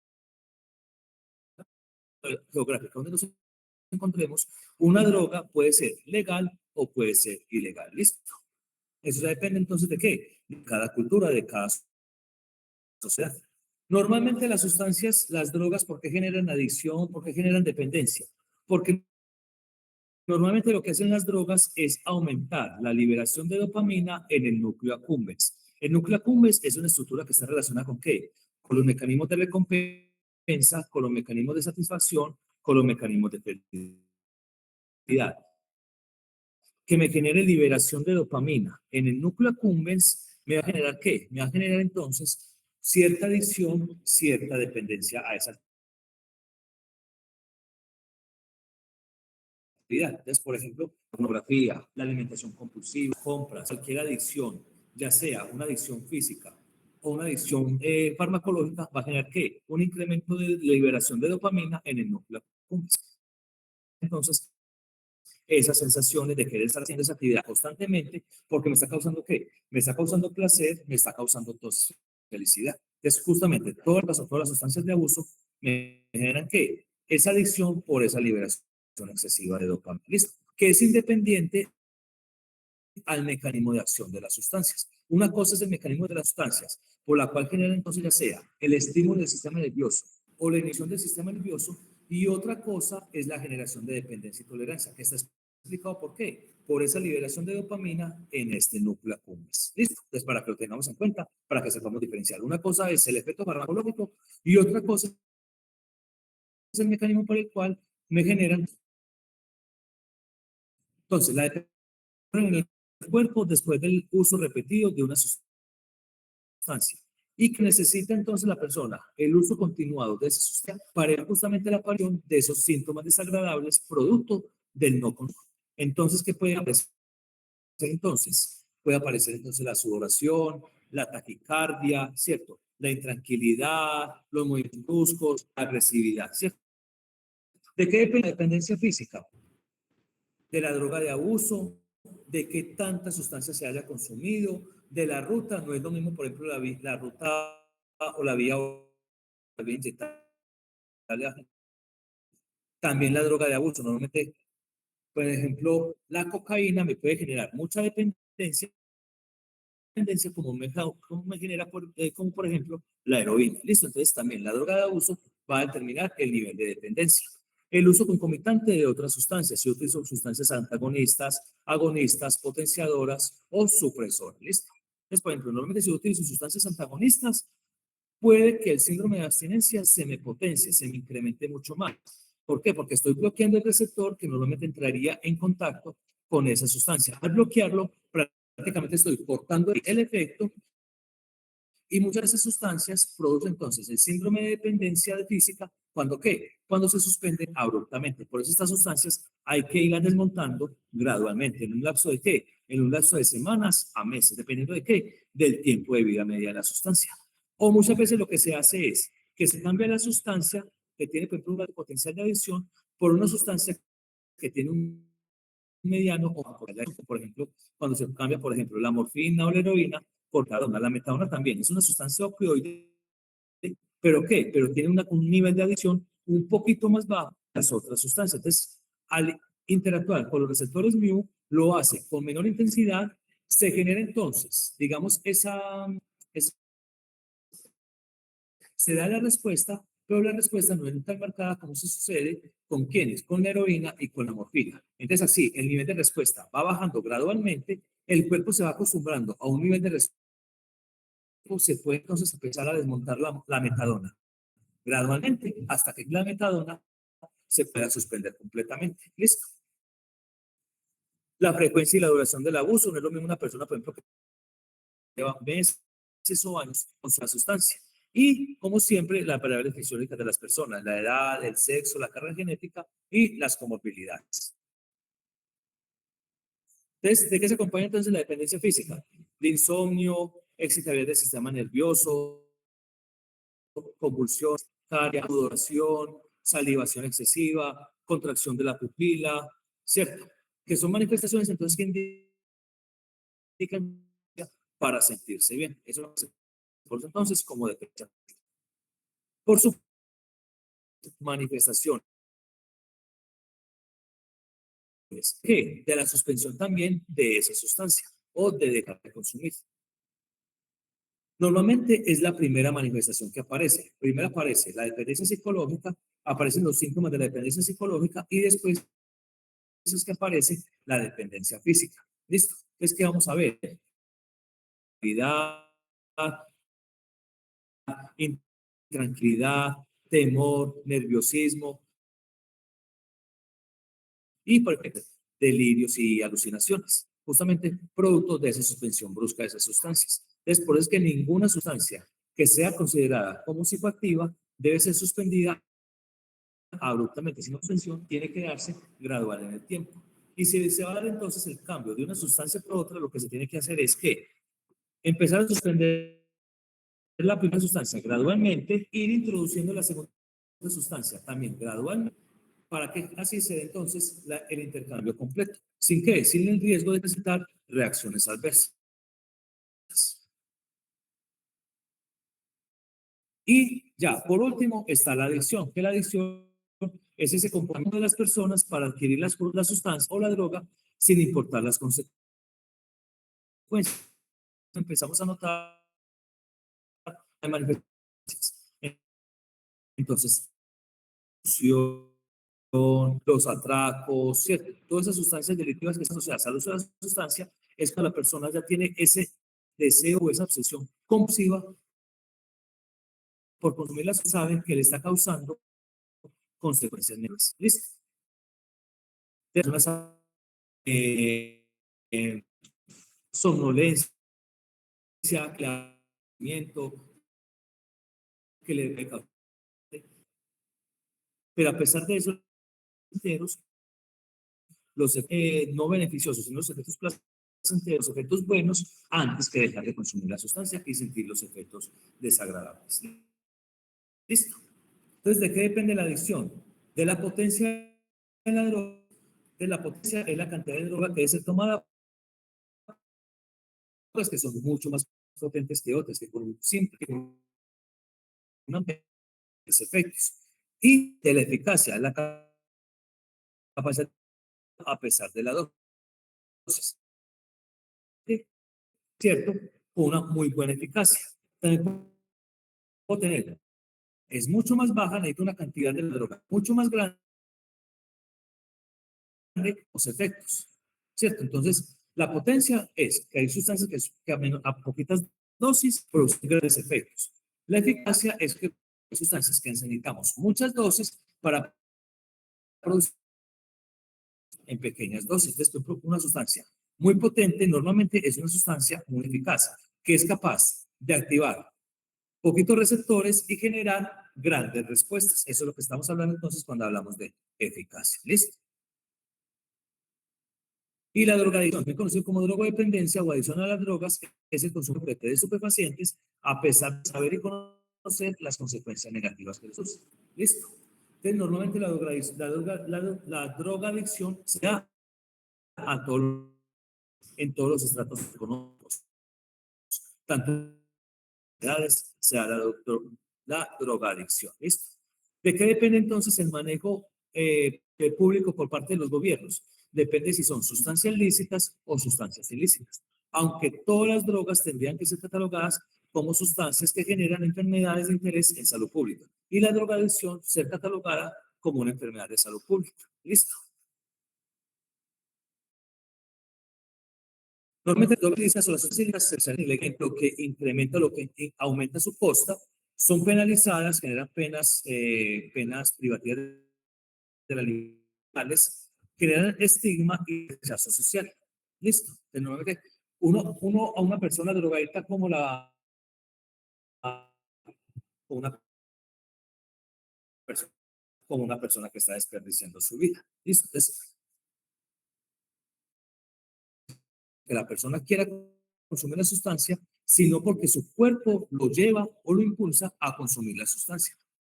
geográfica donde nos encontremos, una droga puede ser legal o puede ser ilegal. ¿Listo? Eso ya depende entonces de qué, de cada cultura, de cada sociedad. Normalmente las sustancias, las drogas, ¿por qué generan adicción? ¿Por qué generan dependencia? Porque normalmente lo que hacen las drogas es aumentar la liberación de dopamina en el núcleo accumbens. El núcleo accumbens es una estructura que está relacionada con qué? Con los mecanismos de recompensa, con los mecanismos de satisfacción, con los mecanismos de felicidad. Que me genere liberación de dopamina en el núcleo accumbens, ¿me va a generar qué? Me va a generar entonces cierta adicción, cierta dependencia a esa actividad. Entonces, por ejemplo, pornografía, la alimentación compulsiva, compras, cualquier adicción, ya sea una adicción física o una adicción farmacológica, va a generar ¿qué? Un incremento de liberación de dopamina en el núcleo accumbens. Entonces, esas sensaciones de querer estar haciendo esa actividad constantemente, porque me está causando ¿qué? Me está causando placer, me está causando entonces felicidad. Es justamente todas las sustancias de abuso me generan ¿qué? Esa adicción por esa liberación excesiva de dopamina. ¿Listo? Que es independiente al mecanismo de acción de las sustancias. Una cosa es el mecanismo de las sustancias, por la cual genera entonces ya sea el estímulo del sistema nervioso o la inhibición del sistema nervioso, y otra cosa es la generación de dependencia y tolerancia, que está explicado por qué. Por esa liberación de dopamina en este núcleo accumbens. ¿Listo? Entonces, para que lo tengamos en cuenta, para que sepamos diferenciar. Una cosa es el efecto farmacológico y otra cosa es el mecanismo por el cual me generan. Entonces, la dependencia en el cuerpo después del uso repetido de una sustancia y que necesita entonces la persona el uso continuado de esa sustancia para justamente la aparición de esos síntomas desagradables producto del no consumo. Entonces, ¿qué puede aparecer entonces? Puede aparecer entonces la sudoración, la taquicardia, ¿cierto? La intranquilidad, los movimientos bruscos, la agresividad, ¿cierto? ¿De qué depende la dependencia física? De la droga de abuso, de qué tanta sustancia se haya consumido, de la ruta, no es lo mismo, por ejemplo, la ruta o la vía inyectable. También la droga de abuso, normalmente, por ejemplo, la cocaína me puede generar mucha dependencia como me genera, como por ejemplo, la heroína. ¿Listo? Entonces también la droga de abuso va a determinar el nivel de dependencia. El uso concomitante de otras sustancias. Si utilizo sustancias antagonistas, agonistas, potenciadoras o supresoras. ¿Listo? Entonces, por ejemplo, normalmente si utilizo sustancias antagonistas, puede que el síndrome de abstinencia se me potencie, se me incremente mucho más. ¿Por qué? Porque estoy bloqueando el receptor que normalmente entraría en contacto con esa sustancia. Al bloquearlo, prácticamente estoy cortando el efecto y muchas de esas sustancias producen entonces el síndrome de dependencia de física. ¿Cuándo qué? Cuando se suspenden abruptamente. Por eso estas sustancias hay que irlas desmontando gradualmente. ¿En un lapso de qué? En un lapso de semanas a meses, dependiendo de qué, del tiempo de vida media de la sustancia. O muchas veces lo que se hace es que se cambia la sustancia que tiene, por ejemplo, un potencial de adicción por una sustancia que tiene un mediano o por ejemplo, cuando se cambia, por ejemplo, la morfina o la heroína por metadona. La metadona también es una sustancia opioide, ¿pero qué? Pero tiene un nivel de adicción un poquito más bajo que las otras sustancias. Entonces, al interactuar con los receptores mu, lo hace con menor intensidad, se genera entonces, digamos, se da la respuesta, pero la respuesta no es tan marcada como se sucede con quienes, con la heroína y con la morfina. Entonces, así, el nivel de respuesta va bajando gradualmente, el cuerpo se va acostumbrando a un nivel de respuesta, se puede entonces empezar a desmontar la metadona gradualmente hasta que la metadona se pueda suspender completamente. ¿Listo? La frecuencia y la duración del abuso no es lo mismo una persona, por ejemplo, que lleva meses o años con la sustancia. Y, como siempre, las variables fisiológicas de las personas, la edad, el sexo, la carga genética y las comorbilidades. Entonces, ¿de qué se acompaña entonces la dependencia física? De insomnio, excitabilidad del sistema nervioso, convulsión, sudoración, salivación excesiva, contracción de la pupila, ¿cierto? Que son manifestaciones entonces que indican para sentirse bien. Eso es por entonces como dependencia. Por su manifestación, que de la suspensión también de esa sustancia o de dejar de consumir. Normalmente es la primera manifestación que aparece. Primero aparece la dependencia psicológica, aparecen los síntomas de la dependencia psicológica y después es que aparece la dependencia física. ¿Listo? Entonces, ¿qué vamos a ver? Intranquilidad, temor, nerviosismo y, por ejemplo, delirios y alucinaciones, justamente producto de esa suspensión brusca de esas sustancias. Entonces, por eso es que ninguna sustancia que sea considerada como psicoactiva debe ser suspendida abruptamente, sino suspensión tiene que darse gradual en el tiempo. Y si se va a dar entonces el cambio de una sustancia por otra, lo que se tiene que hacer es que empezar a suspender la primera sustancia gradualmente, ir introduciendo la segunda sustancia también gradualmente, para que así se dé entonces el intercambio completo. ¿Sin qué? Sin el riesgo de presentar reacciones adversas. Y ya, por último, está la adicción, que la adicción es ese comportamiento de las personas para adquirir la sustancia o la droga sin importar las consecuencias. Empezamos a notar manifestaciones. Entonces, los atracos, ¿cierto? Todas esas sustancias delictivas que están asociadas al uso de la sustancia, es que la persona ya tiene ese deseo o esa obsesión compulsiva por consumirlas, saben que le está causando consecuencias negativas. ¿Listo? Personas, eh, eh, somnolencia, clamiento, que le causa. Pero a pesar de eso, los no beneficiosos, sino los efectos placenteros, los efectos buenos, antes que dejar de consumir la sustancia y sentir los efectos desagradables. ¿Listo? Entonces, ¿de qué depende la adicción? De la potencia de la droga, de la potencia es la cantidad de droga que debe ser tomada, pues que son mucho más potentes que otras, que con un simple efectos. Y de la eficacia, la capacidad a pesar de la dosis. ¿Sí? ¿Cierto? Con una muy buena eficacia. También puedo tener, es mucho más baja, necesita una cantidad de droga mucho más grande, los efectos. ¿Cierto? Entonces, la potencia es que hay sustancias que a poquitas dosis producen grandes efectos. La eficacia es que hay sustancias que necesitamos muchas dosis para producir en pequeñas dosis. Esto es una sustancia muy potente, normalmente es una sustancia muy eficaz, que es capaz de activar poquitos receptores y generar grandes respuestas. Eso es lo que estamos hablando entonces cuando hablamos de eficacia. ¿Listo? Y la drogadicción, que conocido como drogodependencia o adicción a las drogas, es el consumo de estupefacientes a pesar de saber y conocer las consecuencias negativas que les usan. ¿Listo? Entonces, normalmente la drogadicción se da a todos, en todos los estratos económicos, tanto en edades, sea la drogadicción. ¿Listo? ¿De qué depende entonces el manejo público por parte de los gobiernos? Depende si son sustancias lícitas o sustancias ilícitas. Aunque todas las drogas tendrían que ser catalogadas como sustancias que generan enfermedades de interés en salud pública y la drogadicción ser catalogada como una enfermedad de salud pública. ¿Listo? Normalmente las drogas ilícitas o las sustancias ilícitas, lo que incrementa, lo que aumenta su costa, son penalizadas, generan penas, penas privativas de la libertad, generan estigma y rechazo social. ¿Listo? De nuevo, uno a una persona drogadicta como una persona, como una persona que está desperdiciando su vida. ¿Listo? Entonces, que la persona quiera consumir la sustancia, sino porque su cuerpo lo lleva o lo impulsa a consumir la sustancia.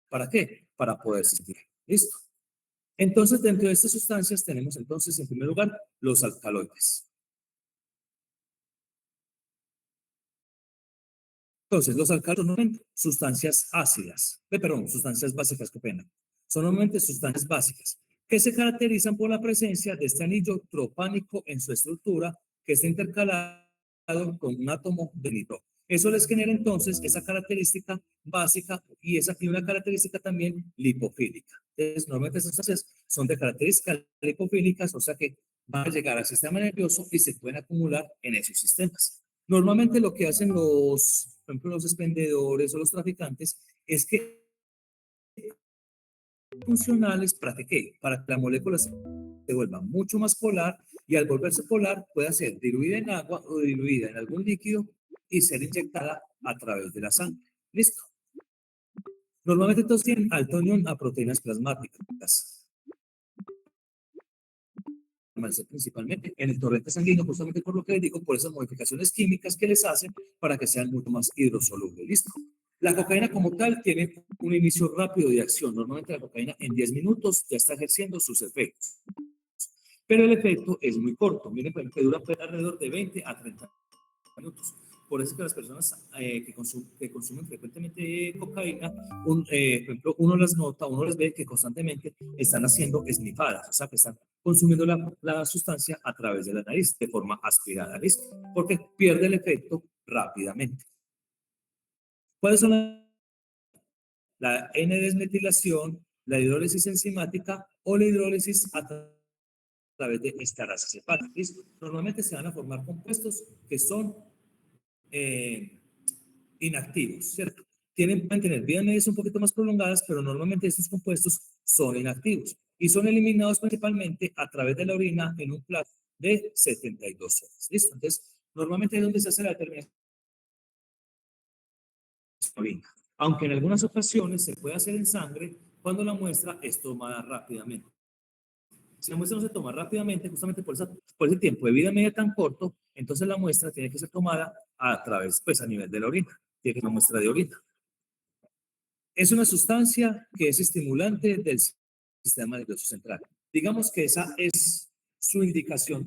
¿Para qué? Para poder sentir. ¿Listo? Entonces, dentro de estas sustancias tenemos entonces, en primer lugar, los alcaloides. Entonces, los alcaloides son normalmente sustancias ácidas, perdón, sustancias básicas, qué pena. Son normalmente sustancias básicas que se caracterizan por la presencia de este anillo tropánico en su estructura que está intercalado con un átomo de nitrógeno. Eso les genera entonces esa característica básica y una característica también lipofílica. Entonces, normalmente estas sustancias son de características lipofílicas, o sea que van a llegar al sistema nervioso y se pueden acumular en esos sistemas. Normalmente lo que hacen por ejemplo, los expendedores o los traficantes es que funcionales para que ¿qué? Para que la molécula se vuelva mucho más polar y al volverse polar pueda ser diluida en agua o diluida en algún líquido y ser inyectada a través de la sangre. ¿Listo? Normalmente todos tienen alta unión a proteínas plasmáticas. Principalmente en el torrente sanguíneo, justamente por lo que les digo, por esas modificaciones químicas que les hacen para que sean mucho más hidrosolubles. ¿Listo? La cocaína como tal tiene un inicio rápido de acción. Normalmente la cocaína en 10 minutos ya está ejerciendo sus efectos. Pero el efecto es muy corto. Miren, que dura alrededor de 20 a 30 minutos. Por eso es que las personas que consumen frecuentemente cocaína, por ejemplo, uno las nota, uno las ve que constantemente están haciendo esnifadas, o sea, que están consumiendo la sustancia a través de la nariz de forma aspirada, ¿listo? Porque pierde el efecto rápidamente. ¿Cuáles son la N-desmetilación, la hidrólisis enzimática o la hidrólisis a través de esterasis hepáticas? Normalmente se van a formar compuestos que son inactivos, ¿cierto? Pueden tener vidas medias un poquito más prolongadas, pero normalmente estos compuestos son inactivos y son eliminados principalmente a través de la orina en un plazo de 72 horas. ¿Listo? Entonces, normalmente es donde se hace la determinación de la orina. Aunque en algunas ocasiones se puede hacer en sangre cuando la muestra es tomada rápidamente. Si la muestra no se toma rápidamente, justamente por ese tiempo de vida media tan corto, entonces la muestra tiene que ser tomada a través, pues a nivel de la orina. Tiene que ser una muestra de orina. Es una sustancia que es estimulante del sistema nervioso central. Digamos que esa es su indicación,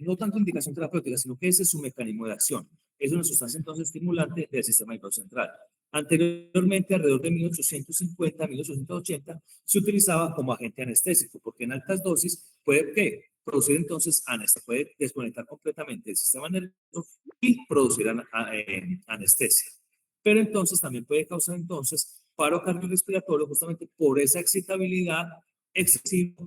no tanto indicación terapéutica, sino que ese es su mecanismo de acción. Es una sustancia entonces estimulante del sistema nervioso central. Anteriormente, alrededor de 1850, 1880, se utilizaba como agente anestésico, porque en altas dosis puede producir entonces anestesia, puede desconectar completamente el sistema nervioso y producir anestesia. Pero entonces también puede causar entonces paro cardiorrespiratorio justamente por esa excitabilidad excesiva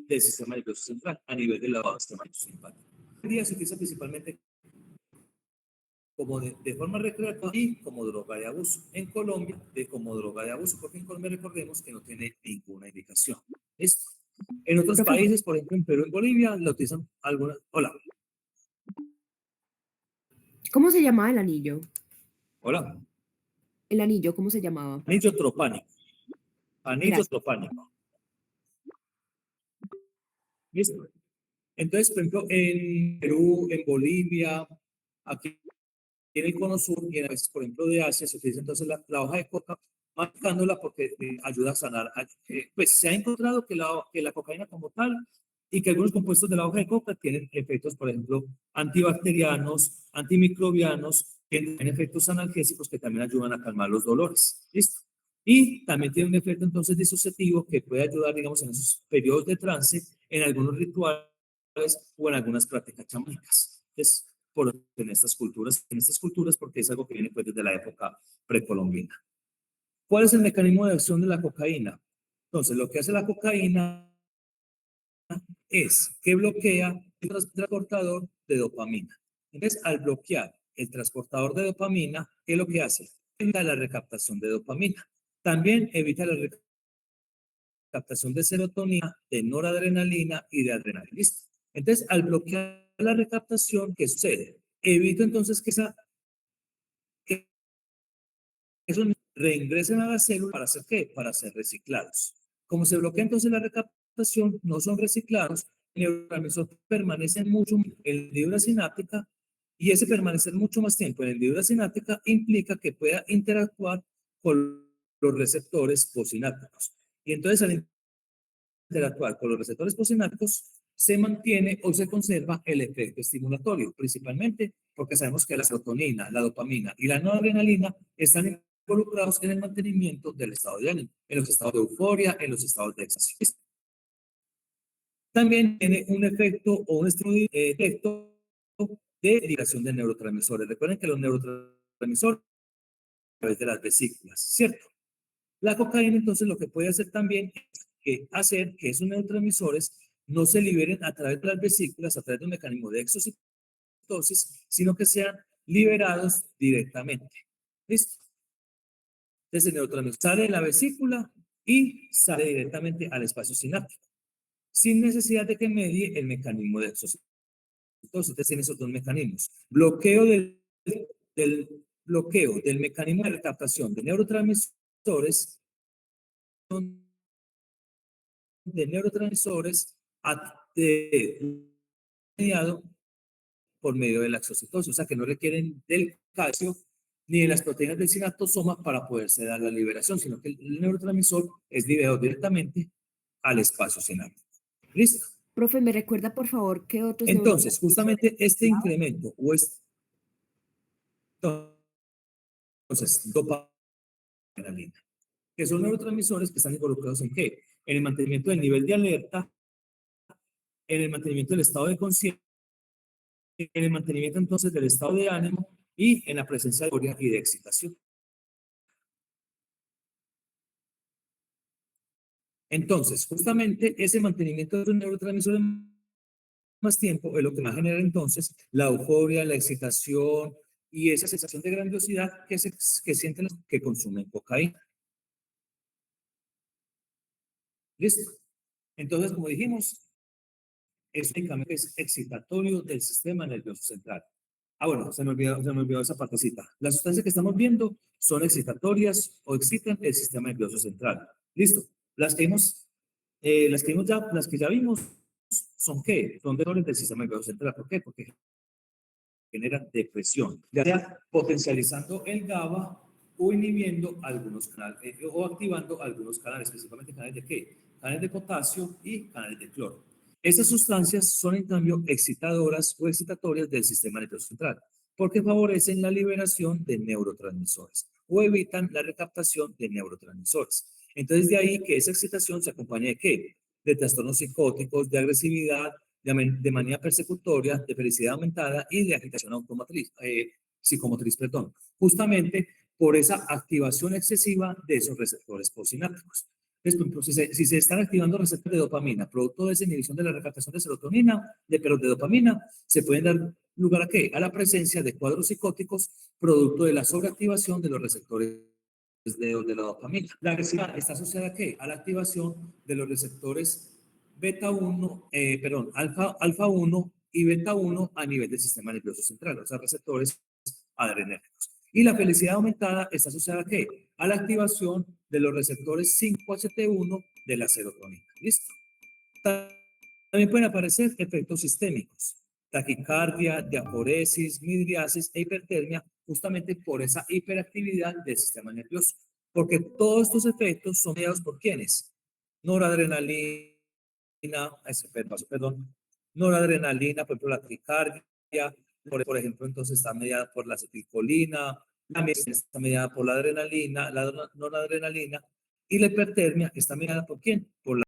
del sistema nervioso central a nivel del lavado del sistema nervioso simpático. Hoy día se utiliza principalmente como de forma recreativa y como droga de abuso. En Colombia, como droga de abuso, porque en Colombia recordemos que no tiene ninguna indicación. ¿Listo? En otros países, por ejemplo en Perú, en Bolivia, la utilizan algunas. Hola. ¿Cómo se llamaba el anillo? Hola. El anillo, ¿cómo se llamaba? Anillo tropánico. Anillo Gracias. tropánico. ¿Listo? Entonces, por ejemplo, en Perú, en Bolivia, aquí en el cono sur y en veces, por ejemplo, de Asia, se utiliza entonces la hoja de coca, marcándola porque ayuda a sanar. Pues se ha encontrado que la cocaína como tal y que algunos compuestos de la hoja de coca tienen efectos, por ejemplo, antibacterianos, antimicrobianos, tienen efectos analgésicos que también ayudan a calmar los dolores. ¿Listo? Y también tiene un efecto entonces disociativo que puede ayudar, digamos, en esos periodos de trance, en algunos rituales o en algunas prácticas chamánicas. Entonces, en estas culturas, porque es algo que viene pues desde la época precolombina. ¿Cuál es el mecanismo de acción de la cocaína? Entonces, lo que hace la cocaína es que bloquea el transportador de dopamina. Entonces, al bloquear el transportador de dopamina, ¿qué es lo que hace? Evita la recaptación de dopamina. También evita la recaptación de serotonina, de noradrenalina y de adrenalina. ¿Listo? Entonces, al bloquear la recaptación, ¿qué sucede? Evita entonces que esos reingresen a la célula para hacer ¿qué? Para ser reciclados. Como se bloquea entonces la recaptación, no son reciclados, el neurotransmisor permanece mucho en la hendidura sináptica y ese permanecer mucho más tiempo en la hendidura sináptica implica que pueda interactuar con los receptores postsinápticos. Y entonces al interactuar con los receptores postsinápticos se mantiene o se conserva el efecto estimulatorio, principalmente porque sabemos que la serotonina, la dopamina y la noradrenalina están involucrados en el mantenimiento del estado de ánimo, en los estados de euforia, en los estados de éxtasis. También tiene un efecto o un efecto de liberación de neurotransmisores. Recuerden que los neurotransmisores a través de las vesículas, ¿cierto? La cocaína entonces lo que puede hacer también es que hacer que esos neurotransmisores no se liberen a través de las vesículas, a través de un mecanismo de exocitosis, sino que sean liberados directamente. ¿Listo? Entonces el neurotransmisor sale de la vesícula y sale directamente al espacio sináptico, sin necesidad de que medie el mecanismo de exocitosis. Entonces tiene esos dos mecanismos. Bloqueo del mecanismo de recaptación de neurotransmisores mediado por medio de la exocitosis, o sea que no requieren del calcio ni de las proteínas del sinaptosoma para poderse dar la liberación, sino que el neurotransmisor es liberado directamente al espacio sináptico. ¿Listo? Profe, ¿me recuerda por favor qué otros Entonces, justamente este incremento entonces, dopamina, que son neurotransmisores que están involucrados en qué? En el mantenimiento del nivel de alerta, en el mantenimiento del estado de conciencia, en el mantenimiento entonces del estado de ánimo y en la presencia de euforia y de excitación. Entonces, justamente ese mantenimiento de los neurotransmisores más tiempo es lo que más genera entonces la euforia, la excitación y esa sensación de grandiosidad que sienten los que consumen cocaína. ¿Listo? Entonces, como dijimos, es únicamente excitatorio del sistema nervioso central. Ah, bueno, se me olvidó esa partecita. Las sustancias que estamos viendo son excitatorias o excitan el sistema nervioso central. Listo. Las que ya vimos, ¿son qué? Son dolores del sistema nervioso central. ¿Por qué? Porque generan depresión, ya sea potencializando el GABA o inhibiendo algunos canales, o activando algunos canales, principalmente canales de qué? Canales de potasio y canales de cloro. Estas sustancias son en cambio excitadoras o excitatorias del sistema nervioso central, porque favorecen la liberación de neurotransmisores o evitan la recaptación de neurotransmisores. Entonces de ahí que esa excitación se acompaña de qué? De trastornos psicóticos, de agresividad, de manía persecutoria, de felicidad aumentada y de agitación psicomotriz, perdón, justamente por esa activación excesiva de esos receptores postsinápticos. Si se están activando receptores de dopamina, producto de esa inhibición de la recaptación de serotonina, de dopamina, se pueden dar lugar a qué? A la presencia de cuadros psicóticos, producto de la sobreactivación de los receptores de la dopamina. La agresividad está asociada a qué? A la activación de los receptores beta 1, alfa 1 y beta 1 a nivel del sistema nervioso central, o sea, receptores adrenérgicos. Y la felicidad aumentada está asociada a qué? A la activación de los receptores 5-HT1 de la serotonina. ¿Listo? También pueden aparecer efectos sistémicos, taquicardia, diaforesis, midriasis e hipertermia, justamente por esa hiperactividad del sistema nervioso. Porque todos estos efectos son mediados por ¿quiénes? Noradrenalina, noradrenalina, por ejemplo, la tricardia, por ejemplo, entonces está mediada por la acetilcolina, la migraña está mediada por la adrenalina, la noradrenalina, y la hipertermia está mediada por ¿quién? Por la